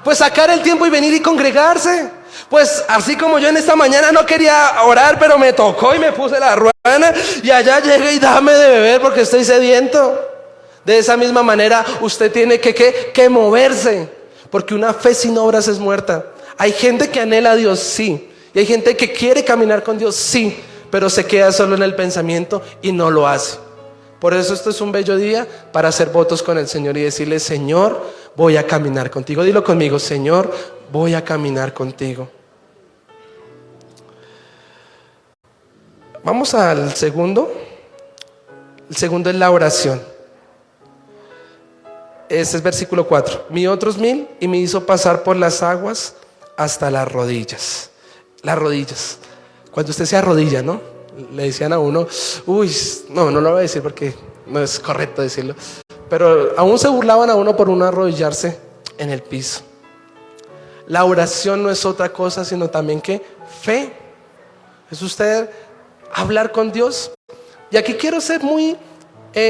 pues sacar el tiempo y venir y congregarse. Pues así como yo en esta mañana no quería orar, pero me tocó y me puse la ruana, y allá llegué y dame de beber porque estoy sediento. De esa misma manera usted tiene que moverse, porque una fe sin obras es muerta. Hay gente que anhela a Dios, sí, y hay gente que quiere caminar con Dios, sí, pero se queda solo en el pensamiento y no lo hace. Por eso esto es un bello día para hacer votos con el Señor y decirle: Señor, voy a caminar contigo. Dilo conmigo: Señor, voy a caminar contigo. Vamos al segundo. El segundo es la oración. Ese es versículo 4. Mi otros 1000 y me hizo pasar por las aguas hasta las rodillas. Las rodillas. Cuando usted se arrodilla, ¿no? Le decían a uno, uy, no lo voy a decir porque no es correcto decirlo, pero aún se burlaban a uno por uno arrodillarse en el piso. La oración no es otra cosa sino también que fe. Es usted hablar con Dios. Y aquí quiero ser muy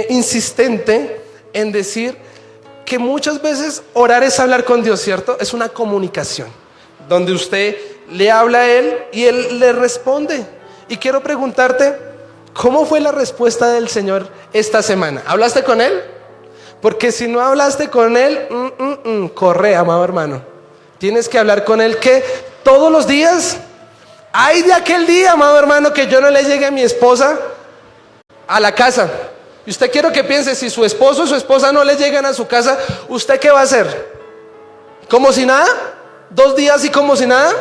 insistente en decir que muchas veces orar es hablar con Dios, ¿cierto? Es una comunicación donde usted le habla a Él y Él le responde. Y quiero preguntarte, ¿cómo fue la respuesta del Señor esta semana? ¿Hablaste con Él? Porque si no hablaste con Él, corre, amado hermano. Tienes que hablar con Él, que todos los días. Ay de aquel día, amado hermano, que yo no le llegue a mi esposa a la casa. Y usted quiero que piense, si su esposo o su esposa no le llegan a su casa, ¿usted qué va a hacer? ¿Como si nada? 2 días y como si nada.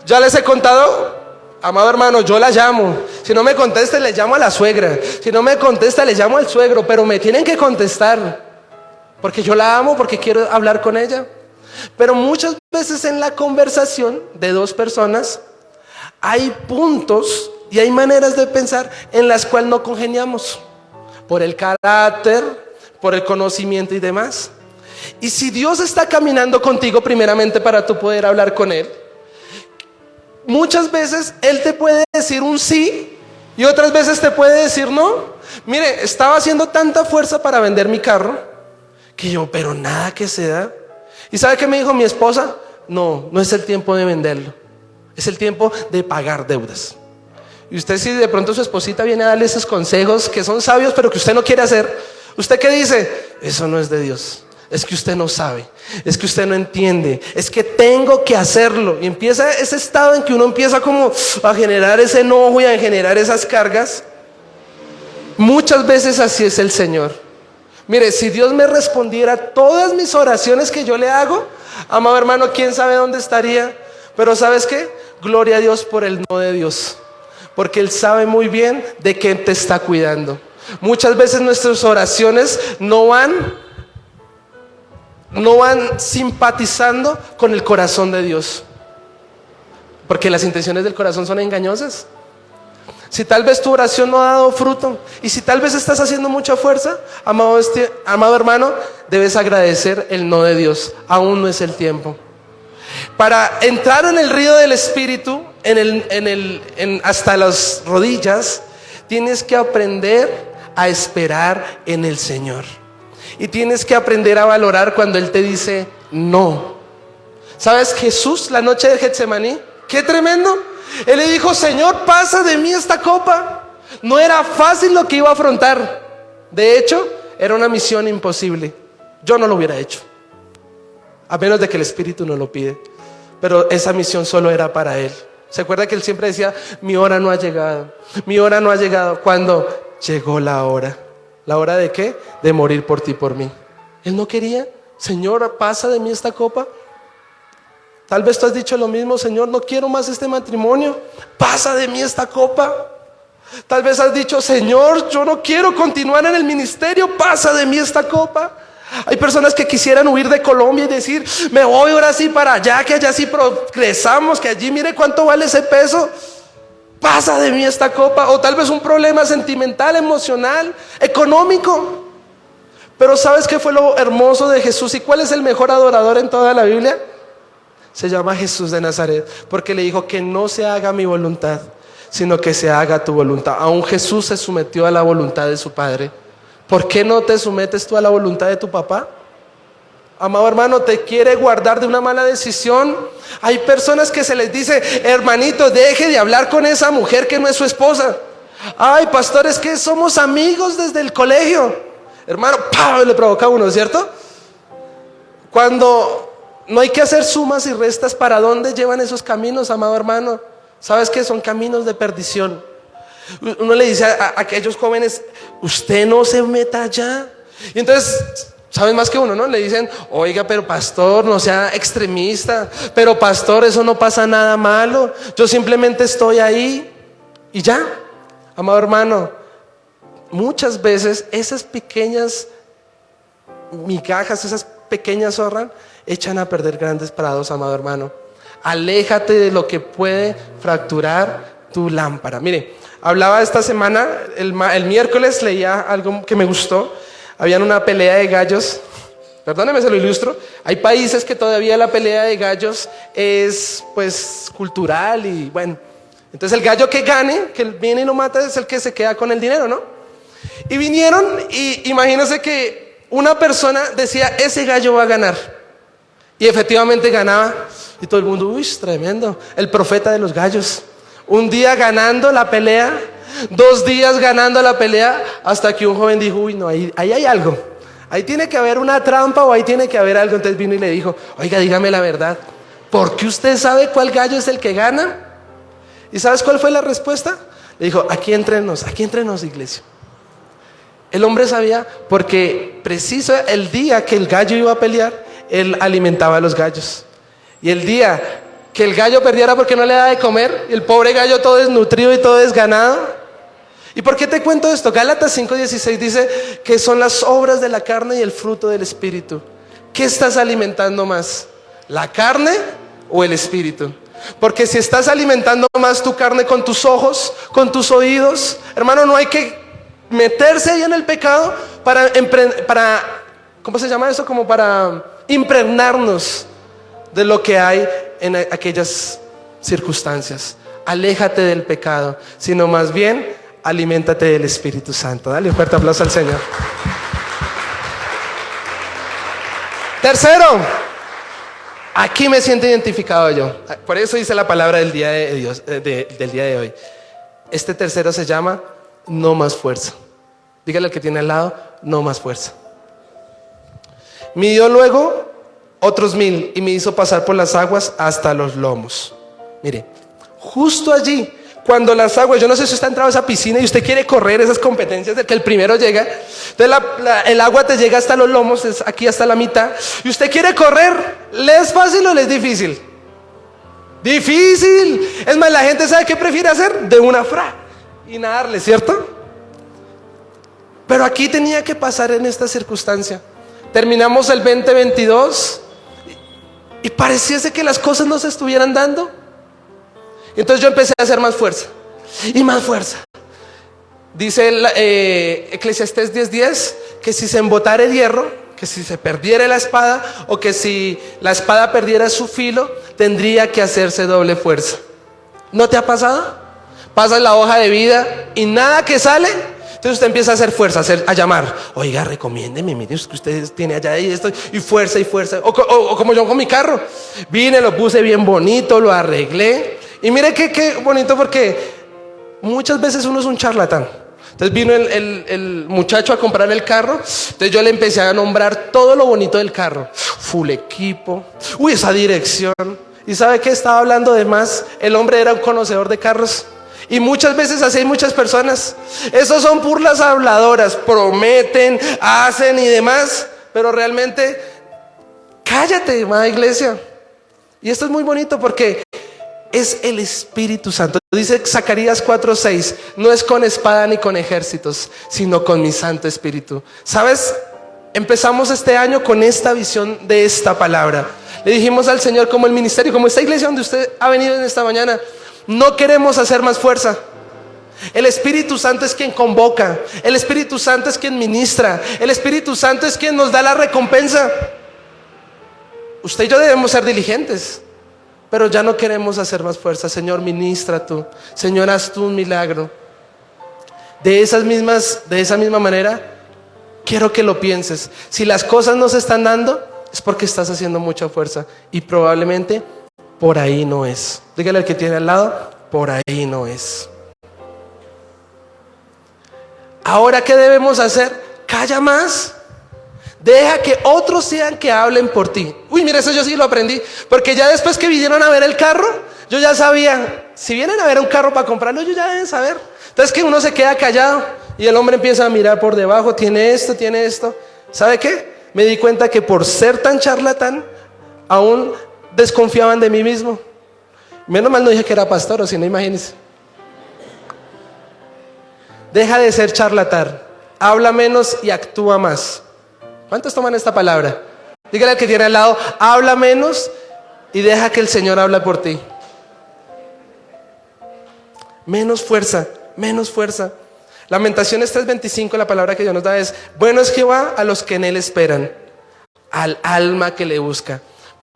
Ya les he contado, amado hermano, yo la llamo. Si no me contesta, le llamo a la suegra. Si no me contesta, le llamo al suegro. Pero me tienen que contestar, porque yo la amo, porque quiero hablar con ella. Pero muchas veces en la conversación de 2 personas hay puntos y hay maneras de pensar en las cuales no congeniamos, por el carácter, por el conocimiento y demás. Y si Dios está caminando contigo primeramente para tú poder hablar con Él, muchas veces Él te puede decir un sí y otras veces te puede decir no. Mire, estaba haciendo tanta fuerza para vender mi carro que yo, pero nada que se da. ¿Y sabe qué me dijo mi esposa? No es el tiempo de venderlo, es el tiempo de pagar deudas. Y usted, si de pronto su esposita viene a darle esos consejos que son sabios pero que usted no quiere hacer, ¿usted qué dice? Eso no es de Dios. Es que usted no sabe, es que usted no entiende, es que tengo que hacerlo. Y empieza ese estado en que uno empieza como a generar ese enojo y a generar esas cargas. Muchas veces así es el Señor. Mire, si Dios me respondiera todas mis oraciones que yo le hago, amado hermano, quién sabe dónde estaría. Pero ¿sabes qué? Gloria a Dios por el no de Dios, porque Él sabe muy bien de qué te está cuidando. Muchas veces nuestras oraciones no van simpatizando con el corazón de Dios, porque las intenciones del corazón son engañosas. Si tal vez tu oración no ha dado fruto, y si tal vez estás haciendo mucha fuerza, amado hermano, debes agradecer el no de Dios. Aún no es el tiempo. Para entrar en el río del Espíritu, hasta las rodillas, tienes que aprender a esperar en el Señor. Y tienes que aprender a valorar cuando Él te dice no. ¿Sabes? Jesús, la noche de Getsemaní, qué tremendo. Él le dijo: Señor, pasa de mí esta copa. No era fácil lo que iba a afrontar. De hecho, era una misión imposible. Yo no lo hubiera hecho, a menos de que el Espíritu no lo pide. Pero esa misión solo era para Él. ¿Se acuerda que Él siempre decía: mi hora no ha llegado? Mi hora no ha llegado. Cuando llegó la hora. ¿La hora de qué? De morir por ti y por mí. Él no quería. Señor, pasa de mí esta copa. Tal vez tú has dicho lo mismo: Señor, no quiero más este matrimonio, pasa de mí esta copa. Tal vez has dicho: Señor, yo no quiero continuar en el ministerio, pasa de mí esta copa. Hay personas que quisieran huir de Colombia y decir: me voy ahora sí para allá, que allá sí progresamos, que allí mire cuánto vale ese peso, pasa de mí esta copa. O tal vez un problema sentimental, emocional, económico. Pero ¿sabes qué fue lo hermoso de Jesús? ¿Y cuál es el mejor adorador en toda la Biblia? Se llama Jesús de Nazaret, porque le dijo: que no se haga mi voluntad, sino que se haga tu voluntad. Aún Jesús se sometió a la voluntad de su Padre. ¿Por qué no te sometes tú a la voluntad de tu papá? Amado hermano, ¿te quiere guardar de una mala decisión? Hay personas que se les dice: hermanito, deje de hablar con esa mujer que no es su esposa. Ay, pastor, es que somos amigos desde el colegio. Hermano, ¡pam!, le provoca a uno, ¿cierto? Cuando no hay que hacer sumas y restas, ¿para dónde llevan esos caminos, amado hermano? ¿Sabes qué? Son caminos de perdición. Uno le dice a aquellos jóvenes: usted no se meta allá. Y entonces, ¿saben más que uno, no? Le dicen: oiga, pero pastor, no sea extremista. Pero pastor, eso no pasa nada malo. Yo simplemente estoy ahí y ya. Amado hermano, muchas veces esas pequeñas migajas, esas pequeñas zorras, echan a perder grandes prados, amado hermano. Aléjate de lo que puede fracturar tu lámpara. Mire, hablaba esta semana, el miércoles leía algo que me gustó. Habían una pelea de gallos. Perdóneme, se lo ilustro. Hay países que todavía la pelea de gallos es pues cultural y bueno. Entonces el gallo que gane, que viene y lo mata, es el que se queda con el dinero, ¿no? Y vinieron y imagínense que una persona decía: ese gallo va a ganar. Y efectivamente ganaba. Y todo el mundo: uy, tremendo, el profeta de los gallos. Un día ganando la pelea, 2 días ganando la pelea, hasta que un joven dijo: uy, no, ahí hay algo. Ahí tiene que haber una trampa o ahí tiene que haber algo. Entonces vino y le dijo: oiga, dígame la verdad, ¿por qué usted sabe cuál gallo es el que gana? ¿Y sabes cuál fue la respuesta? Le dijo: aquí entre nos, iglesia. El hombre sabía porque preciso el día que el gallo iba a pelear, él alimentaba a los gallos. Y el día que el gallo perdiera porque no le daba de comer, y el pobre gallo todo desnutrido y todo desganado. ¿Y por qué te cuento esto? Gálatas 5:16 dice que son las obras de la carne y el fruto del espíritu. ¿Qué estás alimentando más? ¿La carne o el espíritu? Porque si estás alimentando más tu carne con tus ojos, con tus oídos, hermano, no hay que meterse ahí en el pecado para ¿cómo se llama eso? Como para impregnarnos de lo que hay en aquellas circunstancias. Aléjate del pecado, sino más bien aliméntate del Espíritu Santo. Dale un fuerte aplauso al Señor. Tercero, aquí me siento identificado yo. Por eso dice la palabra del día de Dios, del día de hoy. Este tercero se llama: no más fuerza. Dígale al que tiene al lado: no más fuerza. Midió luego otros 1000 y me hizo pasar por las aguas hasta los lomos. Mire, justo allí, cuando las aguas, yo no sé si usted ha entrado a esa piscina y usted quiere correr esas competencias de que el primero llega, entonces el agua te llega hasta los lomos, es aquí hasta la mitad, y usted quiere correr. ¿Le es fácil o le es difícil? Difícil. Es más, la gente sabe qué prefiere hacer: de una y nadarle, ¿cierto? Pero aquí tenía que pasar en esta circunstancia. Terminamos el 2022 y pareciese que las cosas no se estuvieran dando. Entonces yo empecé a hacer más fuerza y más fuerza. Dice Eclesiastés 10:10 que si se embotara el hierro, que si se perdiera la espada, o que si la espada perdiera su filo, tendría que hacerse doble fuerza. ¿No te ha pasado? Pasas la hoja de vida y nada que sale. Entonces usted empieza a hacer fuerza, a llamar: oiga, recomiéndeme, mire, usted tiene allá y esto, y fuerza y fuerza. O como yo con mi carro, vine, lo puse bien bonito, lo arreglé. Y mire qué bonito, porque muchas veces uno es un charlatán. Entonces vino el muchacho a comprar el carro. Entonces yo le empecé a nombrar todo lo bonito del carro: full equipo, esa dirección. ¿Y sabe qué estaba hablando de más? El hombre era un conocedor de carros. Y muchas veces así hay muchas personas. Esos son burlas habladoras, prometen, hacen y demás, pero realmente, cállate, amada iglesia. Y esto es muy bonito porque es el Espíritu Santo. Dice Zacarías 4:6, no es con espada ni con ejércitos, sino con mi Santo Espíritu. ¿Sabes? Empezamos este año con esta visión de esta palabra. Le dijimos al Señor, como el ministerio, como esta iglesia donde usted ha venido en esta mañana, no queremos hacer más fuerza. El Espíritu Santo es quien convoca, el Espíritu Santo es quien ministra, el Espíritu Santo es quien nos da la recompensa. Usted y yo debemos ser diligentes, pero ya no queremos hacer más fuerza. Señor, ministra tú, Señor, haz tú un milagro. De esa misma manera, quiero que lo pienses. Si las cosas no se están dando, es porque estás haciendo mucha fuerza y probablemente por ahí no es. Dígale al que tiene al lado, por ahí no es. Ahora, ¿qué debemos hacer? Calla más. Deja que otros sean que hablen por ti. Uy, mira, eso yo sí lo aprendí. Porque ya después que vinieron a ver el carro, yo ya sabía. Si vienen a ver un carro para comprarlo, yo ya deben saber. Entonces que uno se queda callado y el hombre empieza a mirar por debajo. Tiene esto, tiene esto. ¿Sabe qué? Me di cuenta que por ser tan charlatán, aún desconfiaban de mí mismo. Menos mal no dije que era pastor, o si no, imagínense. Deja de ser charlatán. Habla menos y actúa más. ¿Cuántos toman esta palabra? Dígale al que tiene al lado, habla menos y deja que el Señor hable por ti. Menos fuerza, menos fuerza. Lamentaciones 3:25, la palabra que Dios nos da es: bueno es Jehová a los que en Él esperan, al alma que le busca.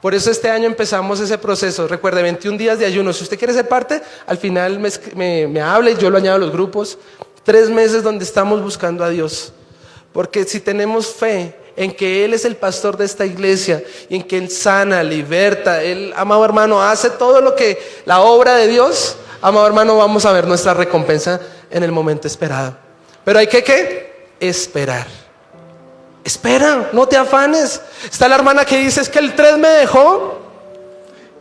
Por eso este año empezamos ese proceso. Recuerde, 21 días de ayuno. Si usted quiere ser parte, al final me habla y yo lo añado a los grupos. 3 meses donde estamos buscando a Dios. Porque si tenemos fe en que Él es el pastor de esta iglesia y en que Él sana, liberta, Él, amado hermano, hace todo lo que la obra de Dios, amado hermano, vamos a ver nuestra recompensa en el momento esperado. Pero hay que ¿qué? Esperar. Espera, no te afanes. Está la hermana que dice, es que el tren me dejó.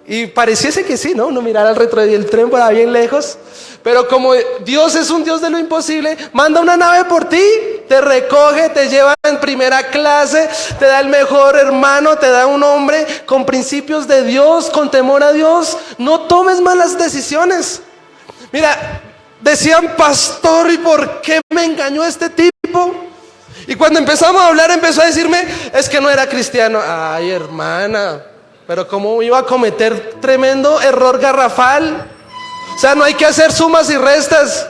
Y pareciese que sí, ¿no? Uno mirar al retro y el tren por ahí bien lejos. Pero como Dios es un Dios de lo imposible, manda una nave por ti, te recoge, te lleva en primera clase, te da el mejor hermano, te da un hombre con principios de Dios, con temor a Dios. No tomes malas decisiones. Mira, decían, pastor, ¿y por qué me engañó este tipo? Y cuando empezamos a hablar, empezó a decirme, es que no era cristiano. Ay, hermana, pero cómo iba a cometer tremendo error garrafal. O sea, no hay que hacer sumas y restas.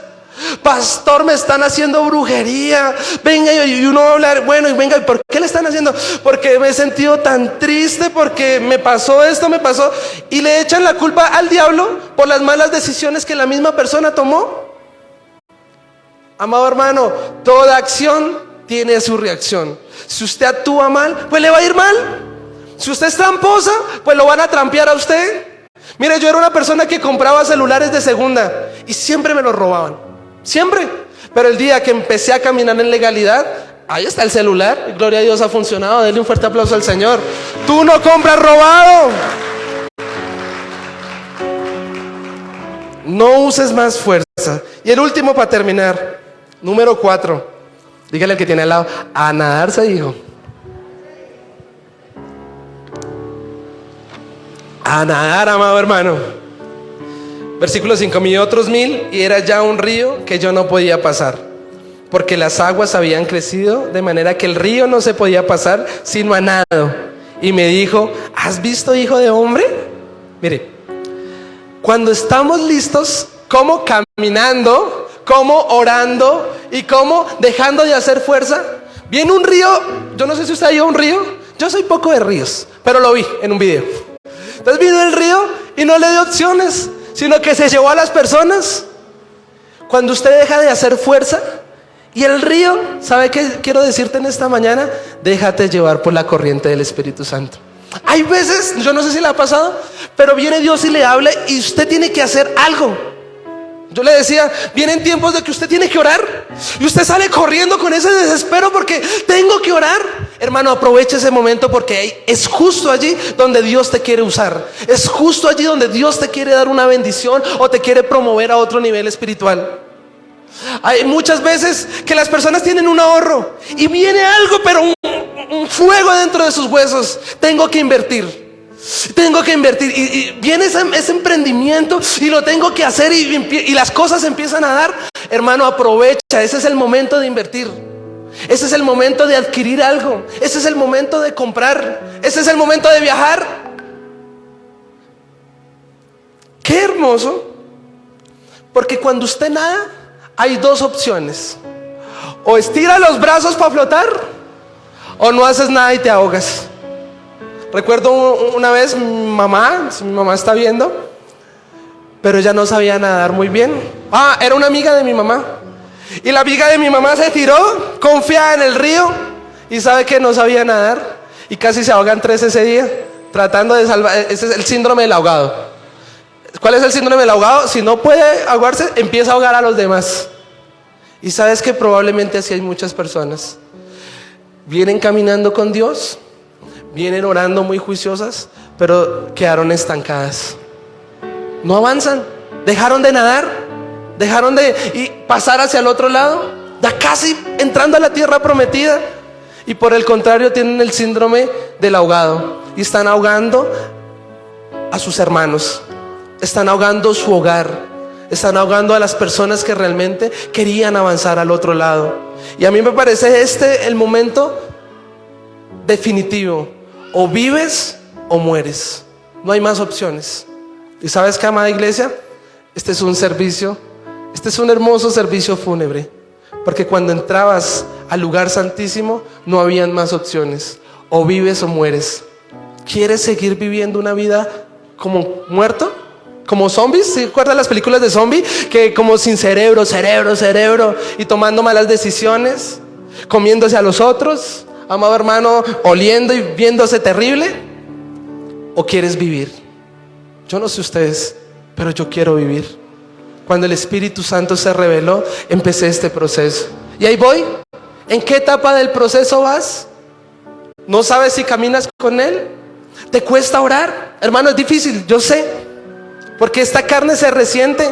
Pastor, me están haciendo brujería. Venga, y uno va a hablar, bueno, y venga, ¿y por qué le están haciendo? Porque me he sentido tan triste, porque me pasó esto, me pasó. Y le echan la culpa al diablo por las malas decisiones que la misma persona tomó. Amado hermano, toda acción tiene su reacción. Si usted actúa mal, pues le va a ir mal. Si usted es tramposa, pues lo van a trampear a usted. Mire, yo era una persona que compraba celulares de segunda y siempre me los robaban, siempre. Pero el día que empecé a caminar en legalidad, ahí está el celular, gloria a Dios, ha funcionado. Denle un fuerte aplauso al Señor. Tú no compras robado. No uses más fuerza. Y el último para terminar, número 4. Dígale al que tiene al lado, a nadar se dijo. A nadar, amado hermano. Versículo 5, miré otros 1000 y era ya un río que yo no podía pasar, porque las aguas habían crecido de manera que el río no se podía pasar sino a nado. Y me dijo, ¿has visto, hijo de hombre? Mire, cuando estamos listos, como caminando, como orando y como dejando de hacer fuerza, viene un río. Yo no sé si usted ha ido a un río. Yo soy poco de ríos, pero lo vi en un video. Entonces vino el río y no le dio opciones, sino que se llevó a las personas. Cuando usted deja de hacer fuerza y el río, ¿sabe qué quiero decirte en esta mañana? Déjate llevar por la corriente del Espíritu Santo. Hay veces, yo no sé si le ha pasado, pero viene Dios y le habla y usted tiene que hacer algo. Yo le decía, vienen tiempos de que usted tiene que orar y usted sale corriendo con ese desespero porque tengo que orar. Hermano, aprovecha ese momento porque es justo allí donde Dios te quiere usar. Es justo allí donde Dios te quiere dar una bendición o te quiere promover a otro nivel espiritual. Hay muchas veces que las personas tienen un ahorro y viene algo, pero un fuego dentro de sus huesos. Tengo que invertir. Y viene ese emprendimiento y lo tengo que hacer y las cosas empiezan a dar. Hermano, aprovecha, ese es el momento de invertir. Ese es el momento de adquirir algo. Ese es el momento de comprar. Ese es el momento de viajar. Qué hermoso. Porque cuando usted nada, hay dos opciones. O estira los brazos para flotar, o no haces nada y te ahogas. Recuerdo una vez mi mamá está viendo, pero ella no sabía nadar muy bien. Era una amiga de mi mamá. Y la amiga de mi mamá se tiró confiada en el río y sabe que no sabía nadar y casi se ahogan 3 ese día tratando de salvar. Ese es el síndrome del ahogado. ¿Cuál es el síndrome del ahogado? Si no puede ahogarse, empieza a ahogar a los demás. Y sabes que probablemente así hay muchas personas. Vienen caminando con Dios, vienen orando muy juiciosas, pero quedaron estancadas. No avanzan, dejaron de nadar. Dejaron de pasar hacia el otro lado, ya casi entrando a la tierra prometida. Y por el contrario tienen el síndrome del ahogado. Y están ahogando a sus hermanos. Están ahogando su hogar. Están ahogando a las personas que realmente querían avanzar al otro lado. Y a mí me parece el momento definitivo. O vives o mueres. No hay más opciones. ¿Y sabes qué, amada iglesia? Este es un servicio. Este es un hermoso servicio fúnebre, porque cuando entrabas al lugar santísimo no habían más opciones. O vives o mueres. ¿Quieres seguir viviendo una vida como muerto? ¿Como zombies? ¿Se acuerdan las películas de zombie? Que como sin cerebro, y tomando malas decisiones, comiéndose a los otros, amado hermano, oliendo y viéndose terrible. ¿O quieres vivir? Yo no sé ustedes, pero yo quiero vivir. Cuando el Espíritu Santo se reveló, empecé este proceso. Y ahí voy. ¿En qué etapa del proceso vas? ¿No sabes si caminas con Él? ¿Te cuesta orar? Hermano, es difícil, yo sé. Porque esta carne se resiente.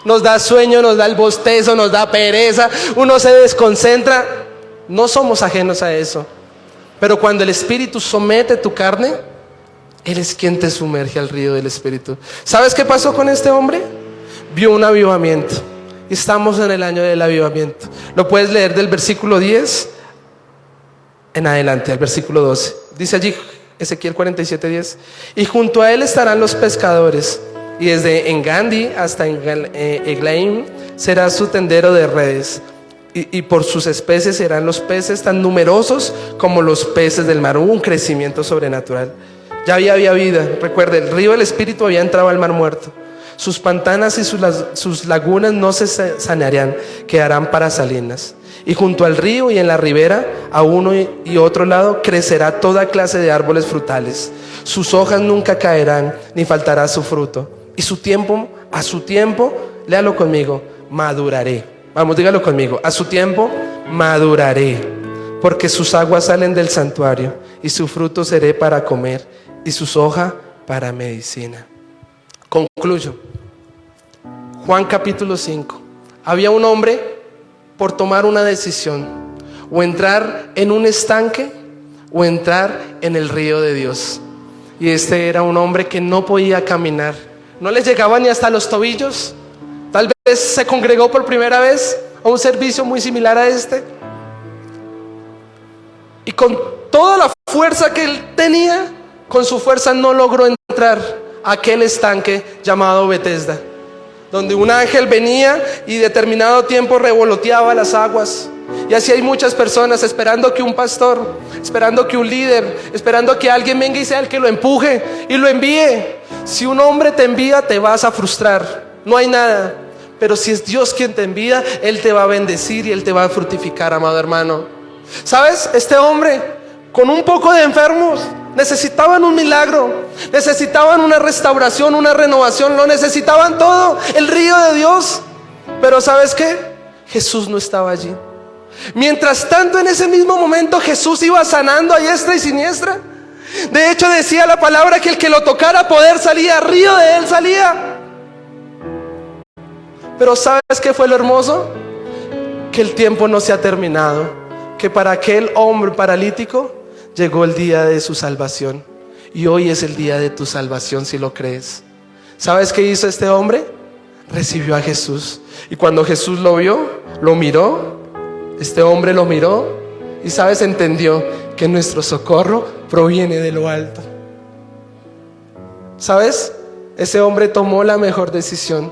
Nos da sueño, nos da el bostezo, nos da pereza. Uno se desconcentra. No somos ajenos a eso. Pero cuando el Espíritu somete tu carne, Él es quien te sumerge al río del Espíritu. ¿Sabes qué pasó con este hombre? Vio un avivamiento. Estamos en el año del avivamiento. Lo puedes leer del versículo 10 en adelante, al versículo 12. Dice allí Ezequiel 47:10. Y junto a él estarán los pescadores, y desde Engandi hasta Eglaim será su tendero de redes, y por sus especies serán los peces tan numerosos como los peces del mar. Hubo un crecimiento sobrenatural. Ya había vida. Recuerde, el río del Espíritu había entrado al mar muerto. Sus pantanas y sus lagunas no se sanearán, quedarán para salinas. Y junto al río y en la ribera, a uno y otro lado, crecerá toda clase de árboles frutales. Sus hojas nunca caerán, ni faltará su fruto. Y a su tiempo, léalo conmigo, maduraré. Vamos, dígalo conmigo. A su tiempo, maduraré. Porque sus aguas salen del santuario, y su fruto seré para comer, y sus hojas para medicina. Concluyo. Juan capítulo 5. Había un hombre por tomar una decisión: o entrar en un estanque o entrar en el río de Dios. Y este era un hombre que no podía caminar, no le llegaba ni hasta los tobillos. Tal vez se congregó por primera vez a un servicio muy similar a este, y con toda la fuerza que él tenía, con su fuerza no logró entrar a aquel estanque llamado Betesda, donde un ángel venía y determinado tiempo revoloteaba las aguas. Y así hay muchas personas esperando que un pastor, esperando que un líder, esperando que alguien venga y sea el que lo empuje y lo envíe. Si un hombre te envía, te vas a frustrar, no hay nada. Pero si es Dios quien te envía, Él te va a bendecir y Él te va a fructificar, amado hermano. ¿Sabes? Este hombre, con un poco de enfermos, necesitaban un milagro, necesitaban una restauración, una renovación, lo necesitaban todo, el río de Dios. Pero ¿sabes qué? Jesús no estaba allí. Mientras tanto, en ese mismo momento Jesús iba sanando a diestra y siniestra. De hecho, decía la palabra que el que lo tocara poder salía, río de él salía. Pero ¿sabes qué fue lo hermoso? Que el tiempo no se ha terminado, que para aquel hombre paralítico llegó el día de su salvación. Y hoy es el día de tu salvación, si lo crees. ¿Sabes qué hizo este hombre? Recibió a Jesús. Y cuando Jesús lo vio, lo miró. Este hombre lo miró y, ¿sabes? Entendió que nuestro socorro proviene de lo alto. ¿Sabes? Ese hombre tomó la mejor decisión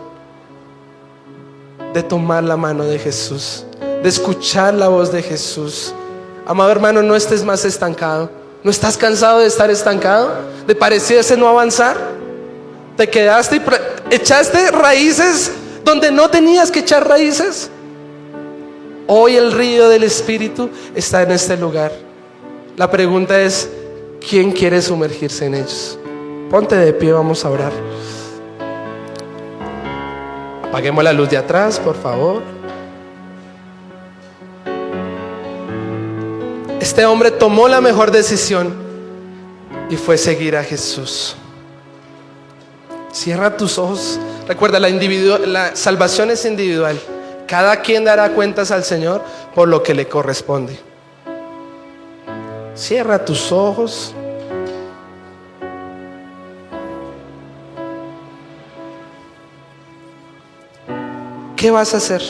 de tomar la mano de Jesús, de escuchar la voz de Jesús. Amado hermano, no estés más estancado. ¿No estás cansado de estar estancado? ¿De parecerse no avanzar? ¿Te quedaste y echaste raíces donde no tenías que echar raíces? Hoy el río del Espíritu está en este lugar. La pregunta es, ¿quién quiere sumergirse en ellos? Ponte de pie, vamos a orar. Apaguemos la luz de atrás, por favor. Este hombre tomó la mejor decisión y fue seguir a Jesús. Cierra tus ojos. Recuerda, la salvación es individual. Cada quien dará cuentas al Señor por lo que le corresponde. Cierra tus ojos. ¿Qué vas a hacer?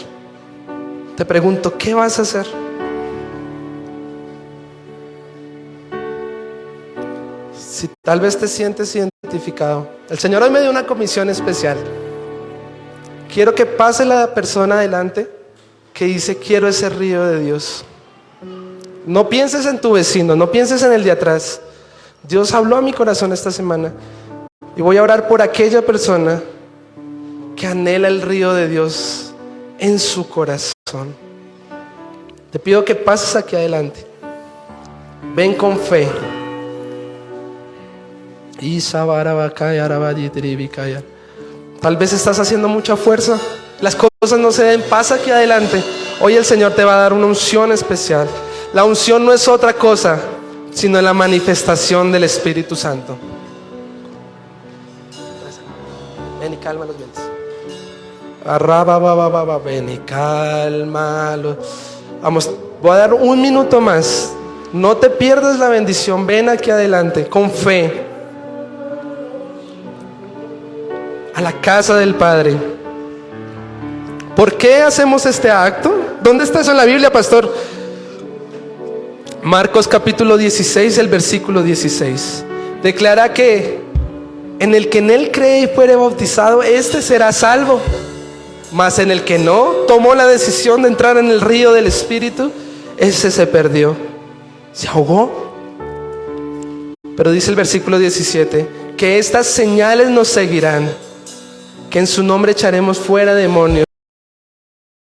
Te pregunto, ¿qué vas a hacer? Si tal vez te sientes identificado, el Señor hoy me dio una comisión especial. Quiero que pase la persona adelante que dice, quiero ese río de Dios. No pienses en tu vecino, no pienses en el de atrás. Dios habló a mi corazón esta semana y voy a orar por aquella persona que anhela el río de Dios en su corazón. Te pido que pases aquí adelante. Ven con fe. Tal vez estás haciendo mucha fuerza, las cosas no se den. Pasa aquí adelante. Hoy el Señor te va a dar una unción especial. La unción no es otra cosa sino la manifestación del Espíritu Santo. Ven y calma los vientos. Ven y cálmalo. Vamos, voy a dar un minuto más. No te pierdas la bendición. Ven aquí adelante con fe a la casa del Padre. ¿Por qué hacemos este acto? ¿Dónde está eso en la Biblia, pastor? Marcos capítulo 16, el versículo 16. Declara que en él cree y fuere bautizado, este será salvo. Mas en el que no tomó la decisión de entrar en el río del Espíritu, ese se perdió, se ahogó. Pero dice el versículo 17, que estas señales nos seguirán, que en su nombre echaremos fuera demonios,